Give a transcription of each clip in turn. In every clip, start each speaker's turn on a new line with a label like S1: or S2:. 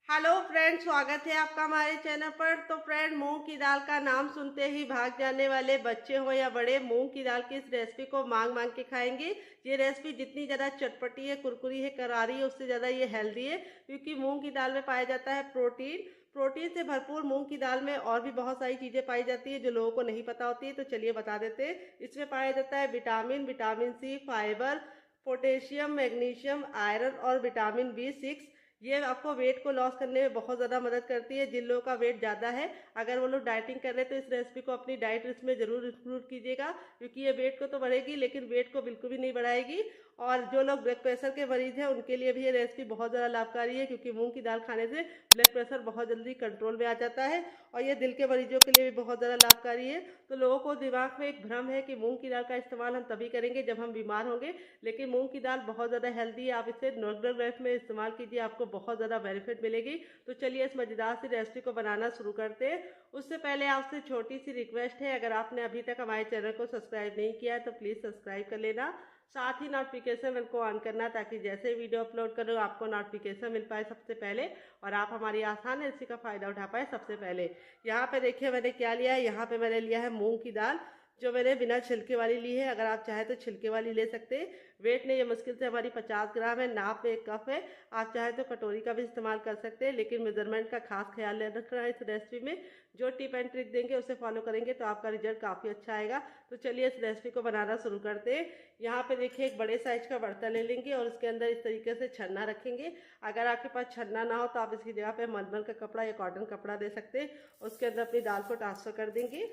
S1: Hello friend, स्वागत है आपका हमारे चैनल पर। तो फ्रेंड, मूंग की दाल का नाम सुनते ही भाग जाने वाले बच्चे हो या बड़े, मूंग की दाल की इस रेसिपी को मांग मांग के खाएंगे। ये रेसिपी जितनी ज़्यादा चटपटी है, कुरकुरी है, करारी है, उससे ज़्यादा ये हेल्दी है, क्योंकि मूंग की दाल में पाया जाता है प्रोटीन। प्रोटीन से भरपूर मूंग की दाल में और भी बहुत सारी चीज़ें पाई जाती है जो लोगों को नहीं पता होती है। तो चलिए बता देते हैं। इसमें पाया जाता है vitamin, vitamin C, fibre, potassium, magnesium, iron और विटामिन B6। ये आपको वेट को लॉस करने में बहुत ज़्यादा मदद करती है। जिन लोगों का वेट ज़्यादा है, अगर वो लोग डाइटिंग कर रहे हैं, तो इस रेसिपी को अपनी डाइट लिस्ट में ज़रूर इंक्लूड कीजिएगा, क्योंकि ये वेट को तो बढ़ेगी लेकिन वेट को बिल्कुल भी नहीं बढ़ाएगी। और जो लोग ब्लड प्रेशर के मरीज हैं, उनके लिए भी ये रेसिपी बहुत ज़्यादा लाभकारी है, क्योंकि मूंग की दाल खाने से ब्लड प्रेशर बहुत जल्दी कंट्रोल में आ जाता है। और ये दिल के मरीजों के लिए भी बहुत ज़्यादा लाभकारी है। तो लोगों को दिमाग में एक भ्रम है कि मूंग की दाल का इस्तेमाल हम तभी करेंगे जब हम बीमार होंगे, लेकिन मूंग की दाल बहुत ज़्यादा हेल्दी है। आप इसे रेगुलर लाइफ में इस्तेमाल कीजिए, आपको बहुत ज़्यादा बेनिफिट मिलेगी। तो चलिए इस मज़ेदार सी रेसिपी को बनाना शुरू करते हैं। उससे पहले आपसे छोटी सी रिक्वेस्ट है, अगर आपने अभी तक हमारे चैनल को सब्सक्राइब नहीं किया है तो प्लीज़ सब्सक्राइब कर लेना। साथ ही नोटिफिकेशन बेल को ऑन करना, ताकि जैसे वीडियो अपलोड करो आपको नोटिफिकेशन मिल पाए सबसे पहले, और आप हमारी आसान रेसिपी का फ़ायदा उठा पाए सबसे पहले। यहाँ पे देखिए मैंने क्या लिया है। यहाँ पे मैंने लिया है मूंग की दाल, जो मैंने बिना छिलके वाली ली है। अगर आप चाहें तो छिलके वाली ले सकते हैं। वेट ने ये मुश्किल से हमारी 50 ग्राम है, नाप में 1 कप है। आप चाहें तो कटोरी का भी इस्तेमाल कर सकते हैं, लेकिन मेजरमेंट का खास ख्याल रखना है इस रेसिपी में। जो टिप एंड ट्रिक देंगे उसे फॉलो करेंगे तो आपका रिजल्ट काफ़ी अच्छा आएगा। तो चलिए इस रेसिपी को बनाना शुरू करते हैं। यहाँ पे देखिए एक बड़े साइज का बर्तन ले लेंगे और उसके अंदर इस तरीके से छन्ना रखेंगे। अगर आपके पास छन्ना ना हो तो आप इसकी जगह पे मलमल का कपड़ा या कॉटन कपड़ा दे सकते हैं। उसके अंदर अपनी दाल को ट्रांसफर कर देंगे।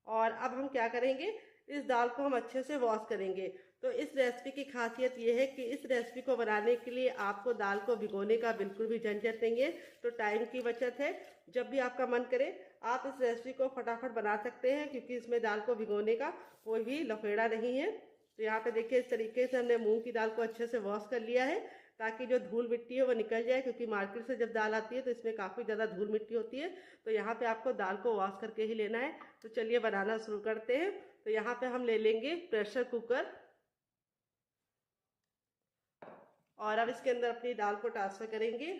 S1: और अब हम क्या करेंगे, इस दाल को हम अच्छे से वॉश करेंगे। तो इस रेसिपी की खासियत ये है कि इस रेसिपी को बनाने के लिए आपको दाल को भिगोने का बिल्कुल भी झंझट नहीं है। तो टाइम की बचत है। जब भी आपका मन करे आप इस रेसिपी को फटाफट बना सकते हैं, क्योंकि इसमें दाल को भिगोने का कोई भी लफेड़ा नहीं है। तो यहाँ पे देखिए इस तरीके से हमने मूंग की दाल को अच्छे से वॉश कर लिया है, ताकि जो धूल मिट्टी है वो निकल जाए, क्योंकि मार्केट से जब दाल आती है तो इसमें काफ़ी ज़्यादा धूल मिट्टी होती है। तो यहाँ पे आपको दाल को वॉश करके ही लेना है। तो चलिए बनाना शुरू करते हैं। तो यहाँ पे हम ले लेंगे प्रेशर कुकर, और अब इसके अंदर अपनी दाल को ट्रांसफर करेंगे।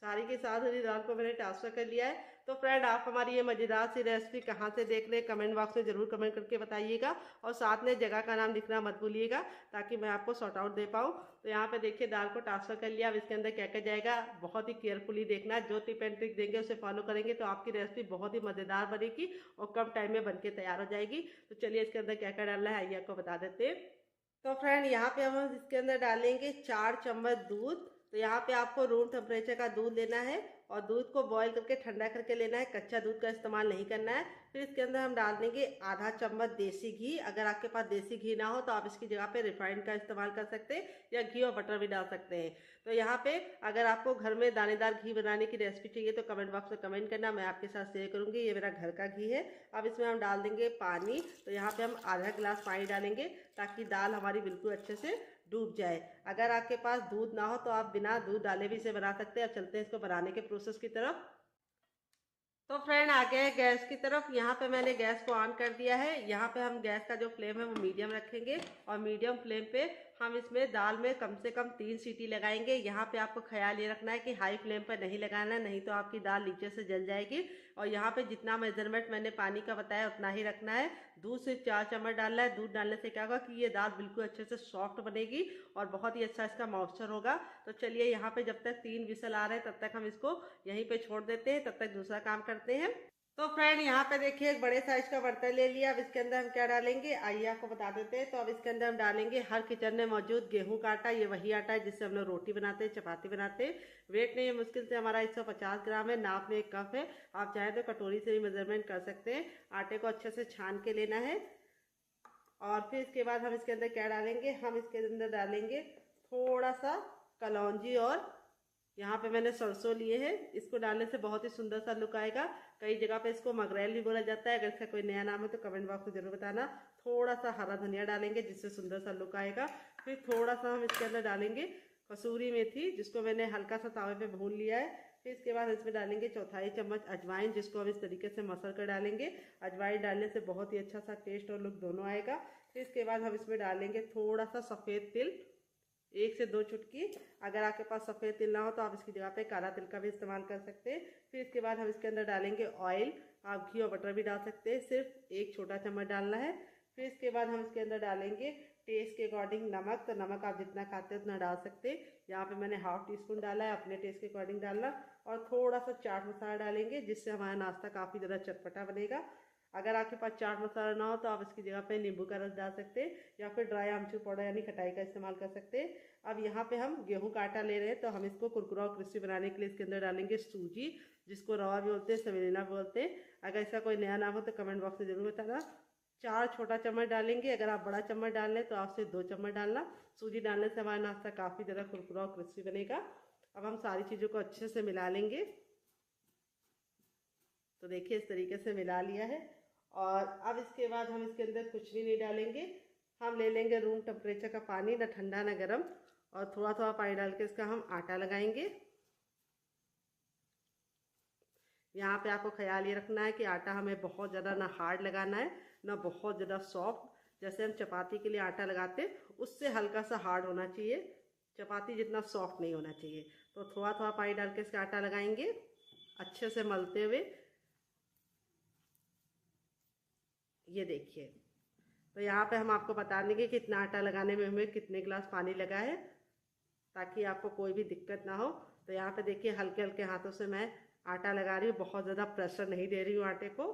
S1: सारी की सारी दाल को मैंने ट्रांसफर कर लिया है। तो फ्रेंड, आप हमारी ये मज़ेदार सी रेसिपी कहाँ से देख रहे हैं, कमेंट बॉक्स में ज़रूर कमेंट करके बताइएगा। और साथ में जगह का नाम लिखना मत भूलिएगा, ताकि मैं आपको सॉर्ट आउट दे पाऊँ। तो यहाँ पे देखिए दाल को ट्रांसफर कर लिया। अब इसके अंदर क्या क्या जाएगा बहुत ही केयरफुली देखना। जो टिप एंड ट्रिक देंगे उसे फॉलो करेंगे तो आपकी रेसिपी बहुत ही मज़ेदार बनेगी और कम टाइम में बन के तैयार हो जाएगी। तो चलिए इसके अंदर क्या क्या डालना है आइए आपको बता देते हैं। तो फ्रेंड, यहाँ पे हम इसके अंदर डालेंगे 4 चम्मच दूध। तो यहाँ पे आपको रूम टेम्परेचर का दूध लेना है, और दूध को बॉईल करके ठंडा करके लेना है। कच्चा दूध का इस्तेमाल नहीं करना है। फिर इसके अंदर हम डाल देंगे आधा चम्मच देसी घी। अगर आपके पास देसी घी ना हो तो आप इसकी जगह पे रिफाइंड का इस्तेमाल कर सकते हैं, या घी और बटर भी डाल सकते हैं। तो यहाँ पे अगर आपको घर में दानेदार घी बनाने की रेसिपी चाहिए तो कमेंट बॉक्स में कमेंट करना, मैं आपके साथ शेयर करूँगी। ये मेरा घर का घी है। अब इसमें हम डाल देंगे पानी। तो यहाँ पे हम आधा गिलास पानी डालेंगे, ताकि दाल हमारी बिल्कुल अच्छे से डूब जाए। अगर आपके पास दूध ना हो तो आप बिना दूध डाले भी इसे बना सकते हैं। अब चलते हैं इसको बनाने के प्रोसेस की तरफ। तो फ्रेंड, आ गए गैस की तरफ। यहाँ पे मैंने गैस को ऑन कर दिया है। यहाँ पे हम गैस का जो फ्लेम है वो मीडियम रखेंगे, और मीडियम फ्लेम पे हम इसमें दाल में कम से कम 3 सीटी लगाएंगे। यहाँ पे आपको ख्याल ये रखना है कि हाई फ्लेम पर नहीं लगाना है, नहीं तो आपकी दाल नीचे से जल जाएगी। और यहाँ पे जितना मेजरमेंट मैंने पानी का बताया उतना ही रखना है। दूध सिर्फ 4 चम्मच डालना है। दूध डालने से क्या होगा कि ये दाल बिल्कुल अच्छे से सॉफ्ट बनेगी और बहुत ही अच्छा इसका मॉइस्चर होगा। तो चलिए यहाँ पे जब तक 3 विसल आ रहे हैं तब तक हम इसको यहीं पे छोड़ देते हैं, तब तक दूसरा काम करते हैं। तो फ्रेंड, यहाँ पे देखिए एक बड़े साइज का बर्तन ले लिया। अब इसके अंदर हम क्या डालेंगे आइए आपको बता देते हैं। तो अब इसके अंदर हम डालेंगे हर किचन में मौजूद गेहूं का आटा। ये वही आटा है जिससे हम लोग रोटी बनाते हैं, चपाती बनाते हैं। वेट नहीं है मुश्किल से हमारा 150 ग्राम है, नाप में 1 कप है। आप चाहें तो कटोरी से भी मेजरमेंट कर सकते हैं। आटे को अच्छे से छान के लेना है। और फिर इसके बाद हम इसके अंदर क्या डालेंगे, हम इसके अंदर डालेंगे थोड़ा सा कलौंजी, और यहाँ पे मैंने सरसों लिए हैं। इसको डालने से बहुत ही सुंदर सा लुक आएगा। कई जगह पे इसको मगरैल भी बोला जाता है। अगर इसका कोई नया नाम है तो कमेंट बॉक्स में जरूर बताना। थोड़ा सा हरा धनिया डालेंगे जिससे सुंदर सा लुक आएगा। फिर थोड़ा सा हम इसके अंदर डालेंगे कसूरी मेथी, जिसको मैंने हल्का सा तावे पे भून लिया है। फिर इसके बाद इसमें डालेंगे चौथाई चम्मच अजवाइन, जिसको हम इस तरीके से मसल कर डालेंगे। अजवाइन डालने से बहुत ही अच्छा सा टेस्ट और लुक दोनों आएगा। इसके बाद हम इसमें डालेंगे थोड़ा सा सफ़ेद तिल, 1 से 2 चुटकी। अगर आपके पास सफ़ेद तिल ना हो तो आप इसकी जगह पे काला तिल का भी इस्तेमाल कर सकते हैं। फिर इसके बाद हम इसके अंदर डालेंगे ऑयल, आप घी और बटर भी डाल सकते हैं, सिर्फ 1 छोटा चम्मच डालना है। फिर इसके बाद हम इसके अंदर डालेंगे टेस्ट के अकॉर्डिंग नमक, तो नमक आप जितना खाते हैं उतना डाल सकते हैं। यहाँ पे मैंने ½ टीस्पून डाला है, अपने टेस्ट के अकॉर्डिंग डालना। और थोड़ा सा चाट मसाला डालेंगे जिससे हमारा नाश्ता काफ़ी ज़्यादा चटपटा बनेगा। अगर आपके पास चाट मसाला ना हो तो आप इसकी जगह पे नींबू का रस डाल सकते हैं या फिर ड्राई आमचूर पाउडर यानी खटाई का इस्तेमाल कर सकते हैं। अब यहाँ पे हम गेहूं का आटा ले रहे हैं, तो हम इसको कुरकुरा और क्रिस्पी बनाने के लिए इसके अंदर डालेंगे सूजी, जिसको रवा भी बोलते हैं, सेमेलिना भी बोलते हैं। अगर इसका कोई नया नाम हो तो कमेंट बॉक्स में जरूर बताना। 4 छोटा चम्मच डालेंगे, अगर आप बड़ा चम्मच डाल लें तो आप सिर्फ 2 चम्मच डालना। सूजी डालने से हमारा नाश्ता काफ़ी ज़्यादा कुरकुरा और क्रिस्पी बनेगा। अब हम सारी चीज़ों को अच्छे से मिला लेंगे। तो देखिए इस तरीके से मिला लिया है। और अब इसके बाद हम इसके अंदर कुछ भी नहीं डालेंगे, हम ले लेंगे रूम टेम्परेचर का पानी, ना ठंडा ना गर्म, और थोड़ा थोड़ा पानी डाल के इसका हम आटा लगाएंगे। यहाँ पे आपको ख्याल ये रखना है कि आटा हमें बहुत ज़्यादा ना हार्ड लगाना है ना बहुत ज़्यादा सॉफ्ट। जैसे हम चपाती के लिए आटा लगाते हैं उससे हल्का सा हार्ड होना चाहिए, चपाती जितना सॉफ्ट नहीं होना चाहिए। तो थोड़ा थोड़ा पानी डाल के इसका आटा लगाएंगे अच्छे से मलते हुए। ये देखिए, तो यहाँ पे हम आपको बता देंगे कि इतना आटा लगाने में हमें कितने गिलास पानी लगा है, ताकि आपको कोई भी दिक्कत ना हो। तो यहाँ पे देखिए हल्के हल्के हाथों से मैं आटा लगा रही हूँ, बहुत ज़्यादा प्रेशर नहीं दे रही हूँ आटे को।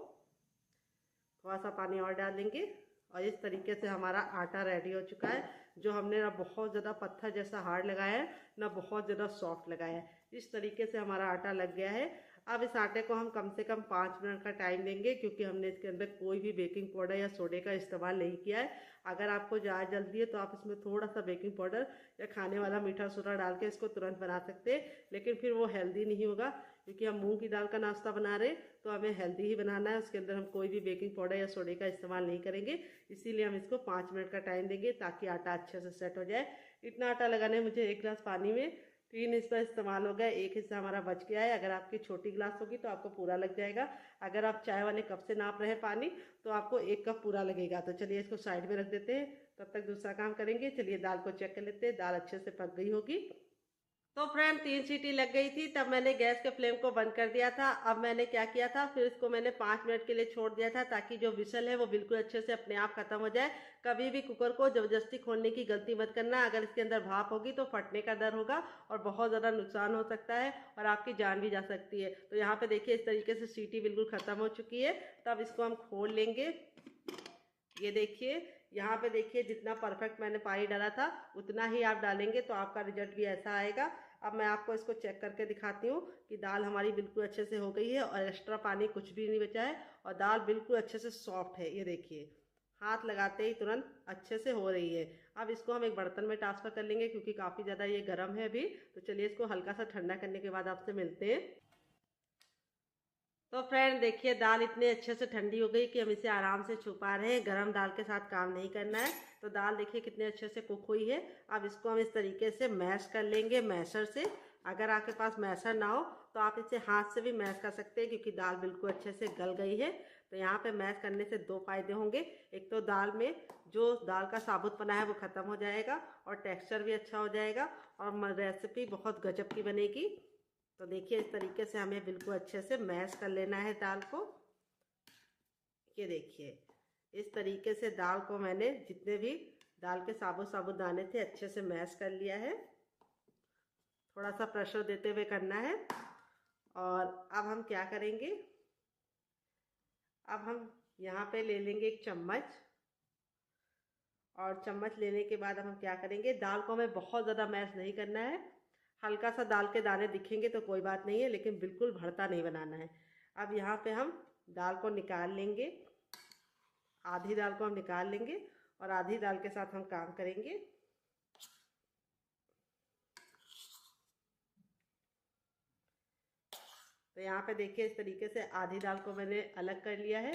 S1: थोड़ा सा पानी और डाल देंगे और इस तरीके से हमारा आटा रेडी हो चुका है, जो हमने ना बहुत ज़्यादा पत्थर जैसा हार्ड लगाया है ना बहुत ज़्यादा सॉफ्ट लगाया है। इस तरीके से हमारा आटा लग गया है। अब इस आटे को हम कम से कम 5 मिनट का टाइम देंगे, क्योंकि हमने इसके अंदर कोई भी बेकिंग पाउडर या सोडे का इस्तेमाल नहीं किया है। अगर आपको ज़्यादा जल्दी है तो आप इसमें थोड़ा सा बेकिंग पाउडर या खाने वाला मीठा सोडा डाल के इसको तुरंत बना सकते हैं, लेकिन फिर वो हेल्दी नहीं होगा, क्योंकि हम मूंग की दाल का नाश्ता बना रहे हैं तो हमें हेल्दी ही बनाना है। उसके अंदर हम कोई भी बेकिंग पाउडर या सोडे का इस्तेमाल नहीं करेंगे, इसीलिए हम इसको 5 मिनट का टाइम देंगे ताकि आटा अच्छे से सेट हो जाए। इतना आटा लगाने में मुझे 1 गिलास पानी में 3 हिस्सा इस्तेमाल हो गया, 1 हिस्सा हमारा बच गया है। अगर आपकी छोटी गिलास होगी तो आपको पूरा लग जाएगा। अगर आप चाय वाले कप से नाप रहे हैं पानी तो आपको 1 कप पूरा लगेगा। तो चलिए इसको साइड में रख देते हैं, तब तक दूसरा काम करेंगे। चलिए दाल को चेक कर लेते हैं, दाल अच्छे से पक गई होगी। तो फ्रेंड 3 सीटी लग गई थी, तब मैंने गैस के फ्लेम को बंद कर दिया था। अब मैंने क्या किया था, फिर इसको मैंने 5 मिनट के लिए छोड़ दिया था, ताकि जो विसल है वो बिल्कुल अच्छे से अपने आप खत्म हो जाए। कभी भी कुकर को जबरदस्ती खोलने की गलती मत करना, अगर इसके अंदर भाप होगी तो फटने का डर होगा और बहुत ज़्यादा नुकसान हो सकता है और आपकी जान भी जा सकती है। तो यहाँ पे देखिए इस तरीके से सीटी बिल्कुल ख़त्म हो चुकी है। तब इसको हम खोल लेंगे। ये देखिए, यहाँ पे देखिए जितना परफेक्ट मैंने पानी डाला था उतना ही आप डालेंगे तो आपका रिजल्ट भी ऐसा आएगा। अब मैं आपको इसको चेक करके दिखाती हूँ कि दाल हमारी बिल्कुल अच्छे से हो गई है और एक्स्ट्रा पानी कुछ भी नहीं बचा है और दाल बिल्कुल अच्छे से सॉफ्ट है। ये देखिए, हाथ लगाते ही तुरंत अच्छे से हो रही है। अब इसको हम एक बर्तन में ट्रांसफ़र कर लेंगे, क्योंकि काफ़ी ज़्यादा ये गर्म है अभी। तो चलिए इसको हल्का सा ठंडा करने के बाद आपसे मिलते हैं। तो फ्रेंड देखिए, दाल इतने अच्छे से ठंडी हो गई कि हम इसे आराम से छू पा रहे हैं। गरम दाल के साथ काम नहीं करना है। तो दाल देखिए कितने अच्छे से कुक हुई है। अब इसको हम इस तरीके से मैश कर लेंगे मैशर से। अगर आपके पास मैशर ना हो तो आप इसे हाथ से भी मैश कर सकते हैं, क्योंकि दाल बिल्कुल अच्छे से गल गई है। तो यहाँ पे मैश करने से 2 फायदे होंगे। एक तो दाल में जो दाल का साबुतपना है वो ख़त्म हो जाएगा और टेक्स्चर भी अच्छा हो जाएगा और रेसिपी बहुत गजब की बनेगी। तो देखिए इस तरीके से हमें बिल्कुल अच्छे से मैश कर लेना है दाल को। ये देखिए इस तरीके से दाल को मैंने जितने भी दाल के साबुत दाने थे अच्छे से मैश कर लिया है। थोड़ा सा प्रेशर देते हुए करना है। और अब हम क्या करेंगे, अब हम यहाँ पे ले लेंगे एक चम्मच, और चम्मच लेने के बाद अब हम क्या करेंगे, दाल को हमें बहुत ज़्यादा मैश नहीं करना है। हल्का सा दाल के दाने दिखेंगे तो कोई बात नहीं है, लेकिन बिल्कुल भरता नहीं बनाना है। अब यहाँ पे हम दाल को निकाल लेंगे, आधी दाल को हम निकाल लेंगे और आधी दाल के साथ हम काम करेंगे। तो यहाँ पे देखिए इस तरीके से आधी दाल को मैंने अलग कर लिया है।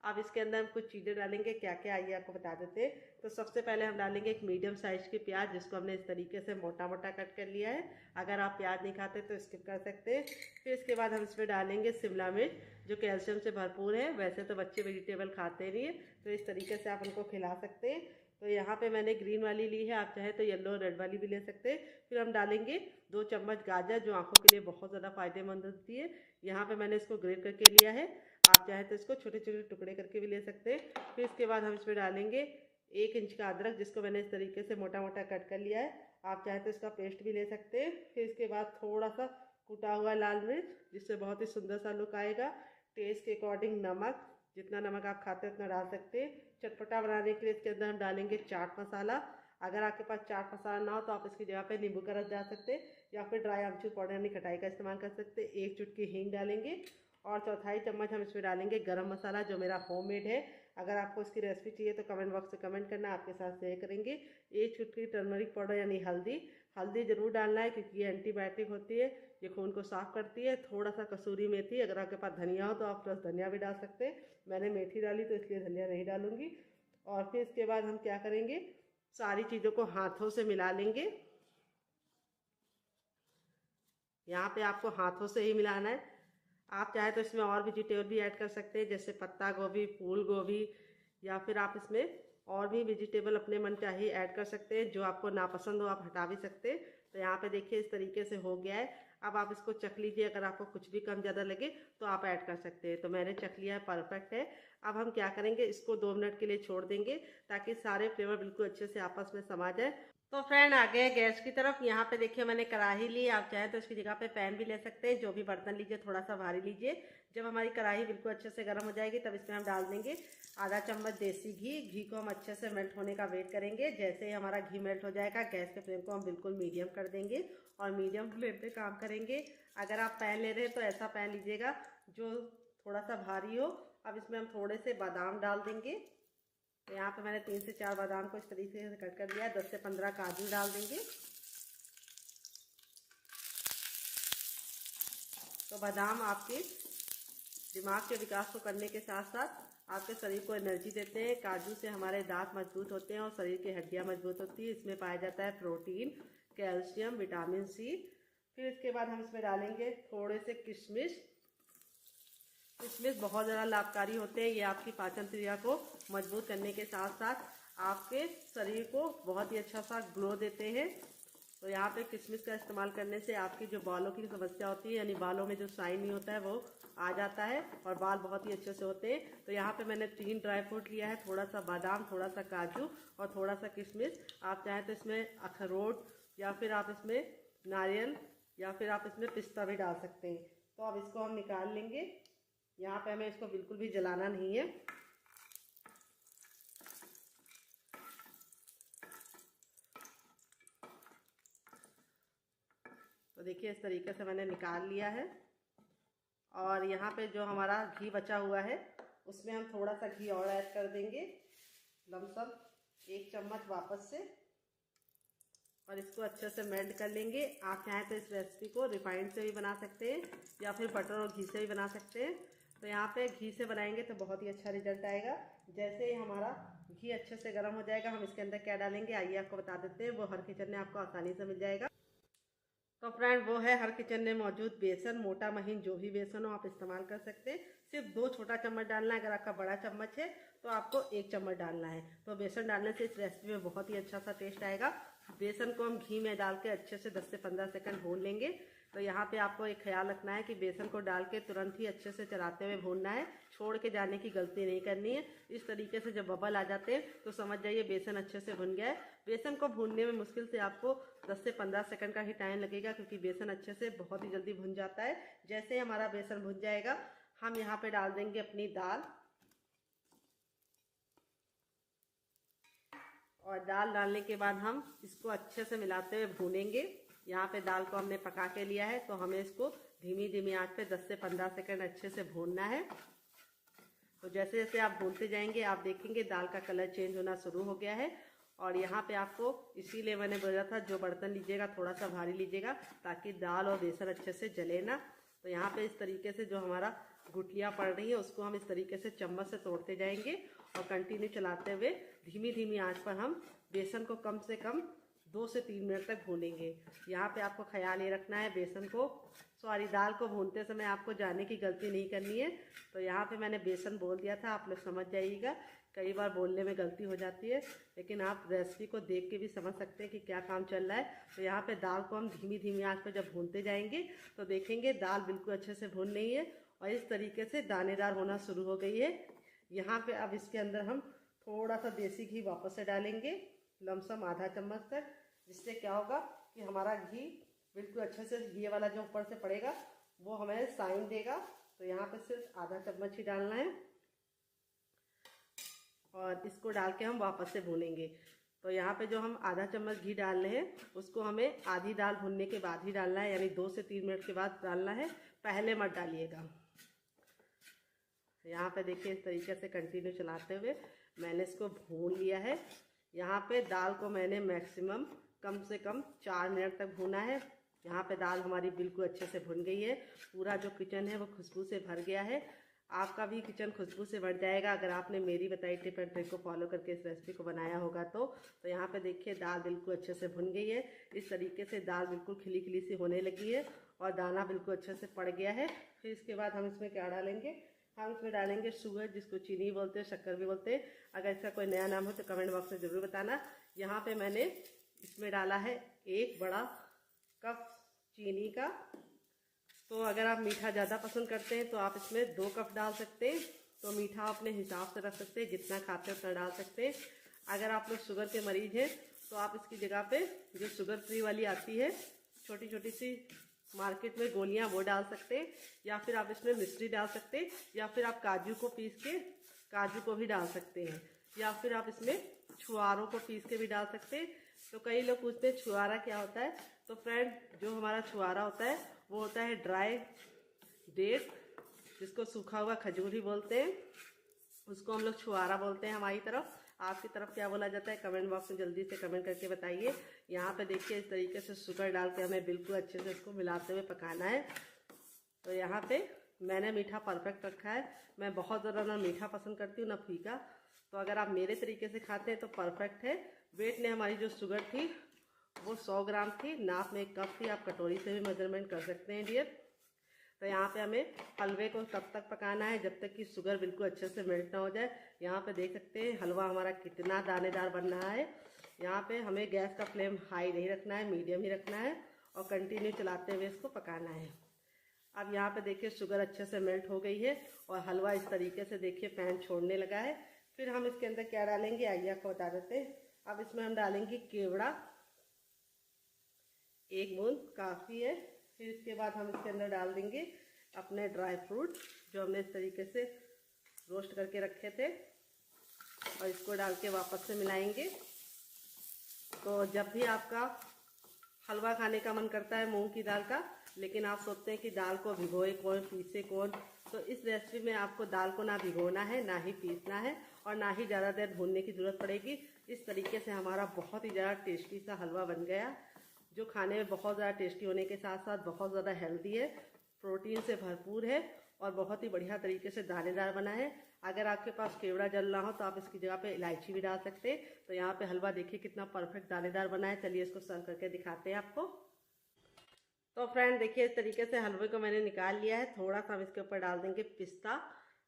S1: अब इसके अंदर हम कुछ चीज़ें डालेंगे, क्या क्या आइए आपको बता देते हैं। तो सबसे पहले हम डालेंगे एक मीडियम साइज़ की प्याज, जिसको हमने इस तरीके से मोटा मोटा कट कर लिया है। अगर आप प्याज नहीं खाते तो स्किप कर सकते हैं। फिर इसके बाद हम इसमें डालेंगे शिमला मिर्च, जो कैल्शियम से भरपूर है। वैसे तो बच्चे वेजिटेबल खाते नहीं है, तो इस तरीके से आप उनको खिला सकते हैं। तो यहाँ पे मैंने ग्रीन वाली ली है, आप चाहे तो येलो रेड वाली भी ले सकते हैं। फिर हम डालेंगे 2 चम्मच गाजर, जो आंखों के लिए बहुत ज़्यादा फायदेमंद होती है। यहाँ पे मैंने इसको ग्रेट करके लिया है, आप चाहे तो इसको छोटे छोटे टुकड़े करके भी ले सकते हैं। फिर इसके बाद हम इसमें डालेंगे 1 इंच का अदरक, जिसको मैंने इस तरीके से मोटा मोटा कट कर लिया है, आप चाहे तो इसका पेस्ट भी ले सकते हैं। फिर इसके बाद थोड़ा सा कुटा हुआ लाल मिर्च, जिससे बहुत ही सुंदर सा लुक आएगा। टेस्ट के अकॉर्डिंग नमक, जितना नमक आप खाते हैं उतना डाल सकते हैं। चटपटा बनाने के लिए इसके अंदर हम डालेंगे चाट मसाला। अगर आपके पास चाट मसाला ना हो तो आप इसकी जगह पे नींबू का रस डाल सकते हैं, या फिर ड्राई आमचूर पाउडर यानी खटाई का इस्तेमाल कर सकते हैं। 1 चुटकी हींग डालेंगे और 1/4 चम्मच हम इसमें डालेंगे गरम मसाला, जो मेरा होममेड है। अगर आपको इसकी रेसिपी चाहिए तो कमेंट बॉक्स में कमेंट करना, आपके साथ शेयर करेंगे। 1 चुटकी टर्मरिक पाउडर यानी हल्दी ज़रूर डालना है, क्योंकि ये एंटीबायोटिक होती है, ये खून को साफ़ करती है। थोड़ा सा कसूरी मेथी, अगर आपके पास धनिया हो तो आप प्लस धनिया भी डाल सकते हैं। मैंने मेथी डाली तो इसलिए धनिया नहीं डालूंगी। और फिर इसके बाद हम क्या करेंगे, सारी चीज़ों को हाथों से मिला लेंगे। यहाँ पे आपको हाथों से ही मिलाना है। आप चाहे तो इसमें और वेजिटेबल भी ऐड कर सकते हैं, जैसे पत्ता गोभी, फूल गोभी, या फिर आप इसमें और भी वेजिटेबल अपने मन चाहिए ऐड कर सकते हैं। जो आपको नापसंद हो आप हटा भी सकते हैं। तो यहाँ पे देखिए इस तरीके से हो गया है। अब आप इसको चख लीजिए, अगर आपको कुछ भी कम ज़्यादा लगे तो आप ऐड कर सकते हैं। तो मैंने चख लिया है, परफेक्ट है। अब हम क्या करेंगे, इसको 2 मिनट के लिए छोड़ देंगे, ताकि सारे फ्लेवर बिल्कुल अच्छे से आपस में समा जाए। तो फ्रेंड आ गए गैस की तरफ। यहाँ पे देखिए मैंने कढ़ाई ली, आप चाहे तो इसकी जगह पे पैन भी ले सकते हैं। जो भी बर्तन लीजिए थोड़ा सा भारी लीजिए। जब हमारी कढ़ाई बिल्कुल अच्छे से गर्म हो जाएगी, तब इसमें हम डाल देंगे आधा चम्मच देसी घी। घी को हम अच्छे से मेल्ट होने का वेट करेंगे। जैसे ही हमारा घी मेल्ट हो जाएगा, गैस के फ्लेम को हम बिल्कुल मीडियम कर देंगे और मीडियम फ्लेम पे काम करेंगे। अगर आप पैन ले रहे हैं तो ऐसा पैन लीजिएगा जो थोड़ा सा भारी हो। अब इसमें हम थोड़े से बादाम डाल देंगे। तो यहाँ पे मैंने 3 से 4 बादाम को इस तरीके से कट कर लिया। 10 से 15 काजू डाल देंगे। तो बादाम आपके दिमाग के विकास को करने के साथ साथ आपके शरीर को एनर्जी देते हैं। काजू से हमारे दांत मजबूत होते हैं और शरीर की हड्डियां मजबूत होती है। इसमें पाया जाता है प्रोटीन, कैल्शियम, विटामिन सी। फिर इसके बाद हम इसमें डालेंगे थोड़े से किशमिश। किशमिश बहुत ज़्यादा लाभकारी होते हैं। ये आपकी पाचन क्रिया को मजबूत करने के साथ साथ आपके शरीर को बहुत ही अच्छा सा ग्लो देते हैं। तो यहाँ पे किशमिश का इस्तेमाल करने से आपकी जो बालों की समस्या होती है, यानी बालों में जो शाइन नहीं होता है, वो आ जाता है और बाल बहुत ही अच्छे से होते हैं। तो यहाँ पे मैंने 3 ड्राई फ्रूट लिया है, थोड़ा सा बादाम, थोड़ा सा काजू और थोड़ा सा किशमिश। आप चाहें तो इसमें अखरोट, या फिर आप इसमें नारियल, या फिर आप इसमें पिस्ता भी डाल सकते हैं। तो अब इसको हम निकाल लेंगे। यहाँ पे हमें इसको बिल्कुल भी जलाना नहीं है। तो देखिए इस तरीके से मैंने निकाल लिया है। और यहाँ पे जो हमारा घी बचा हुआ है, उसमें हम थोड़ा सा घी और ऐड कर देंगे, लमसम 1 चम्मच वापस से, और इसको अच्छे से मेल्ट कर लेंगे। आप चाहें तो इस रेसिपी को रिफाइंड से भी बना सकते हैं, या फिर बटर और घी से भी बना सकते हैं। तो यहाँ पे घी से बनाएंगे तो बहुत ही अच्छा रिजल्ट आएगा। जैसे ही हमारा घी अच्छे से गर्म हो जाएगा, हम इसके अंदर क्या डालेंगे आइए आपको बता देते हैं। वो हर किचन में आपको आसानी से मिल जाएगा। तो फ्रेंड वो है हर किचन में मौजूद बेसन। मोटा महीन जो भी बेसन हो आप इस्तेमाल कर सकते हैं। सिर्फ 2 छोटा चम्मच डालना है। अगर आपका बड़ा चम्मच है तो आपको 1 चम्मच डालना है। तो बेसन डालने से इस रेसिपी में बहुत ही अच्छा सा टेस्ट आएगा। बेसन को हम घी में डाल के अच्छे से 10 से 15 सेकंड भून लेंगे। तो यहाँ पे आपको एक ख्याल रखना है कि बेसन को डाल के तुरंत ही अच्छे से चलाते हुए भूनना है, छोड़ के जाने की गलती नहीं करनी है। इस तरीके से जब बबल आ जाते हैं तो समझ जाइए बेसन अच्छे से भुन गया है। बेसन को भूनने में मुश्किल से आपको 10 से 15 सेकंड का ही टाइम लगेगा, क्योंकि बेसन अच्छे से बहुत ही जल्दी भुन जाता है। जैसे ही हमारा बेसन भुन जाएगा, हम यहाँ पे डाल देंगे अपनी दाल। और दाल डालने के बाद हम इसको अच्छे से मिलाते हुए भूनेंगे। यहाँ पे दाल को हमने पका के लिया है, तो हमें इसको धीमी धीमी आंच पे 10 से 15 सेकंड अच्छे से भूनना है। तो जैसे जैसे आप भूनते जाएंगे आप देखेंगे दाल का कलर चेंज होना शुरू हो गया है। और यहाँ पे आपको इसीलिए मैंने बोला था जो बर्तन लीजिएगा थोड़ा सा भारी लीजिएगा, ताकि दाल और बेसन अच्छे से जले ना। तो यहाँ पे इस तरीके से जो हमारा गुठलियाँ पड़ रही हैं उसको हम इस तरीके से चम्मच से तोड़ते जाएंगे और कंटिन्यू चलाते हुए धीमी धीमी आंच पर हम बेसन को कम से कम 2 से 3 मिनट तक भूनेंगे। यहाँ पे आपको ख्याल ये रखना है बेसन को दाल को भूनते समय आपको जाने की गलती नहीं करनी है। तो यहाँ पे मैंने बेसन बोल दिया था, आप लोग समझ जाइएगा, कई बार बोलने में गलती हो जाती है, लेकिन आप रेसिपी को देख के भी समझ सकते हैं कि क्या काम चल रहा है। तो यहाँ पे दाल को हम धीमी धीमी आंच पर जब भूनते जाएंगे तो देखेंगे दाल बिल्कुल अच्छे से भून नहीं है और इस तरीके से दानेदार होना शुरू हो गई है। यहाँ पे अब इसके अंदर हम थोड़ा सा देसी घी वापस से डालेंगे, लमसम आधा चम्मच तक, जिससे क्या होगा कि हमारा घी बिल्कुल अच्छे से घी वाला जो ऊपर से पड़ेगा वो हमें साइन देगा। तो यहाँ पे सिर्फ आधा चम्मच ही डालना है और इसको डाल के हम वापस से भूनेंगे। तो यहाँ पे जो हम आधा चम्मच घी डाल रहे हैं उसको हमें आधी दाल भुनने के बाद ही डालना है, यानी 2 से 3 मिनट के बाद डालना है, पहले मत डालिएगा। यहाँ पे देखिए इस तरीके से कंटिन्यू चलाते हुए मैंने इसको भून लिया है। यहाँ पे दाल को मैंने मैक्सिमम कम से कम 4 मिनट तक भूना है। यहाँ पे दाल हमारी बिल्कुल अच्छे से भुन गई है, पूरा जो किचन है वो खुशबू से भर गया है। आपका भी किचन खुशबू से भर जाएगा अगर आपने मेरी बताई टिप एंड ट्रिक को फॉलो करके इस रेसिपी को बनाया होगा तो यहाँ पे देखिए दाल बिल्कुल अच्छे से भुन गई है। इस तरीके से दाल बिल्कुल खिली खिली सी होने लगी है और दाना बिल्कुल अच्छे से पड़ गया है। फिर इसके बाद हम इसमें क्या डालेंगे, हम इसमें डालेंगे शुगर, जिसको चीनी बोलते हैं, शक्कर भी बोलते हैं। अगर इसका कोई नया नाम हो तो कमेंट बॉक्स में ज़रूर बताना। यहाँ पे मैंने इसमें डाला है 1 बड़ा कप चीनी का। तो अगर आप मीठा ज़्यादा पसंद करते हैं तो आप इसमें 2 कप डाल सकते हैं। तो मीठा अपने हिसाब से रख सकते हैं, जितना खाते हैं उतना डाल सकते हैं। अगर आप लोग शुगर के मरीज हैं तो आप इसकी जगह पे जो शुगर फ्री वाली आती है छोटी छोटी सी मार्केट में गोलियां, वो डाल सकते हैं, या फिर आप इसमें मिश्री डाल सकते हैं, या फिर आप काजू को पीस के काजू को भी डाल सकते हैं, या फिर आप इसमें छुआरों को पीस के भी डाल सकते हैं। तो कई लोग पूछते हैं छुआरा क्या होता है। तो फ्रेंड, जो हमारा छुआरा होता है वो होता है ड्राई डेट, जिसको सूखा हुआ खजूर ही बोलते हैं, उसको हम लोग छुआरा बोलते हैं हमारी तरफ। आपकी तरफ क्या बोला जाता है कमेंट बॉक्स में जल्दी से कमेंट करके बताइए। यहाँ पे देखिए इस तरीके से शुगर डाल के हमें बिल्कुल अच्छे से इसको मिलाते हुए पकाना है। तो यहाँ पे मैंने मीठा परफेक्ट रखा है। मैं बहुत ज़्यादा ना मीठा पसंद करती हूँ ना फीका। तो अगर आप मेरे तरीके से खाते हैं तो परफेक्ट है। वेट ने हमारी जो शुगर थी वो 100 ग्राम थी, नाप में 1 कप थी। आप कटोरी से भी मेजरमेंट कर सकते हैं डियर। तो यहाँ पे हमें हलवे को तब तक पकाना है जब तक कि शुगर बिल्कुल अच्छे से मेल्ट ना हो जाए। यहाँ पे देख सकते हैं हलवा हमारा कितना दानेदार बन रहा है। यहाँ पे हमें गैस का फ्लेम हाई नहीं रखना है, मीडियम ही रखना है और कंटिन्यू चलाते हुए इसको पकाना है। अब यहाँ पे देखिए शुगर अच्छे से मेल्ट हो गई है और हलवा इस तरीके से देखिए पैन छोड़ने लगा है। फिर हम इसके अंदर क्या डालेंगे आइए आपको बता देते हैं। अब इसमें हम डालेंगे केवड़ा, 1 बूंद काफ़ी है। फिर इसके बाद हम इसके अंदर डाल देंगे अपने ड्राई फ्रूट जो हमने इस तरीके से रोस्ट करके रखे थे और इसको डाल के वापस से मिलाएंगे। तो जब भी आपका हलवा खाने का मन करता है मूंग की दाल का, लेकिन आप सोचते हैं कि दाल को भिगोए कौन, पीसे कौन, तो इस रेसिपी में आपको दाल को ना भिगोना है, ना ही पीसना है और ना ही ज़्यादा देर भूनने की ज़रूरत पड़ेगी। इस तरीके से हमारा बहुत ही ज़्यादा टेस्टी सा हलवा बन गया, जो खाने में बहुत ज़्यादा टेस्टी होने के साथ साथ बहुत ज़्यादा हेल्दी है, प्रोटीन से भरपूर है और बहुत ही बढ़िया तरीके से दानेदार बना है। अगर आपके पास केवड़ा जल ना हो तो आप इसकी जगह पे इलायची भी डाल सकते हैं। तो यहाँ पे हलवा देखिए कितना परफेक्ट दानेदार बना है। चलिए इसको सर्व करके दिखाते हैं आपको। तो फ्रेंड देखिए इस तरीके से हलवे को मैंने निकाल लिया है। थोड़ा सा हम इसके ऊपर डाल देंगे पिस्ता।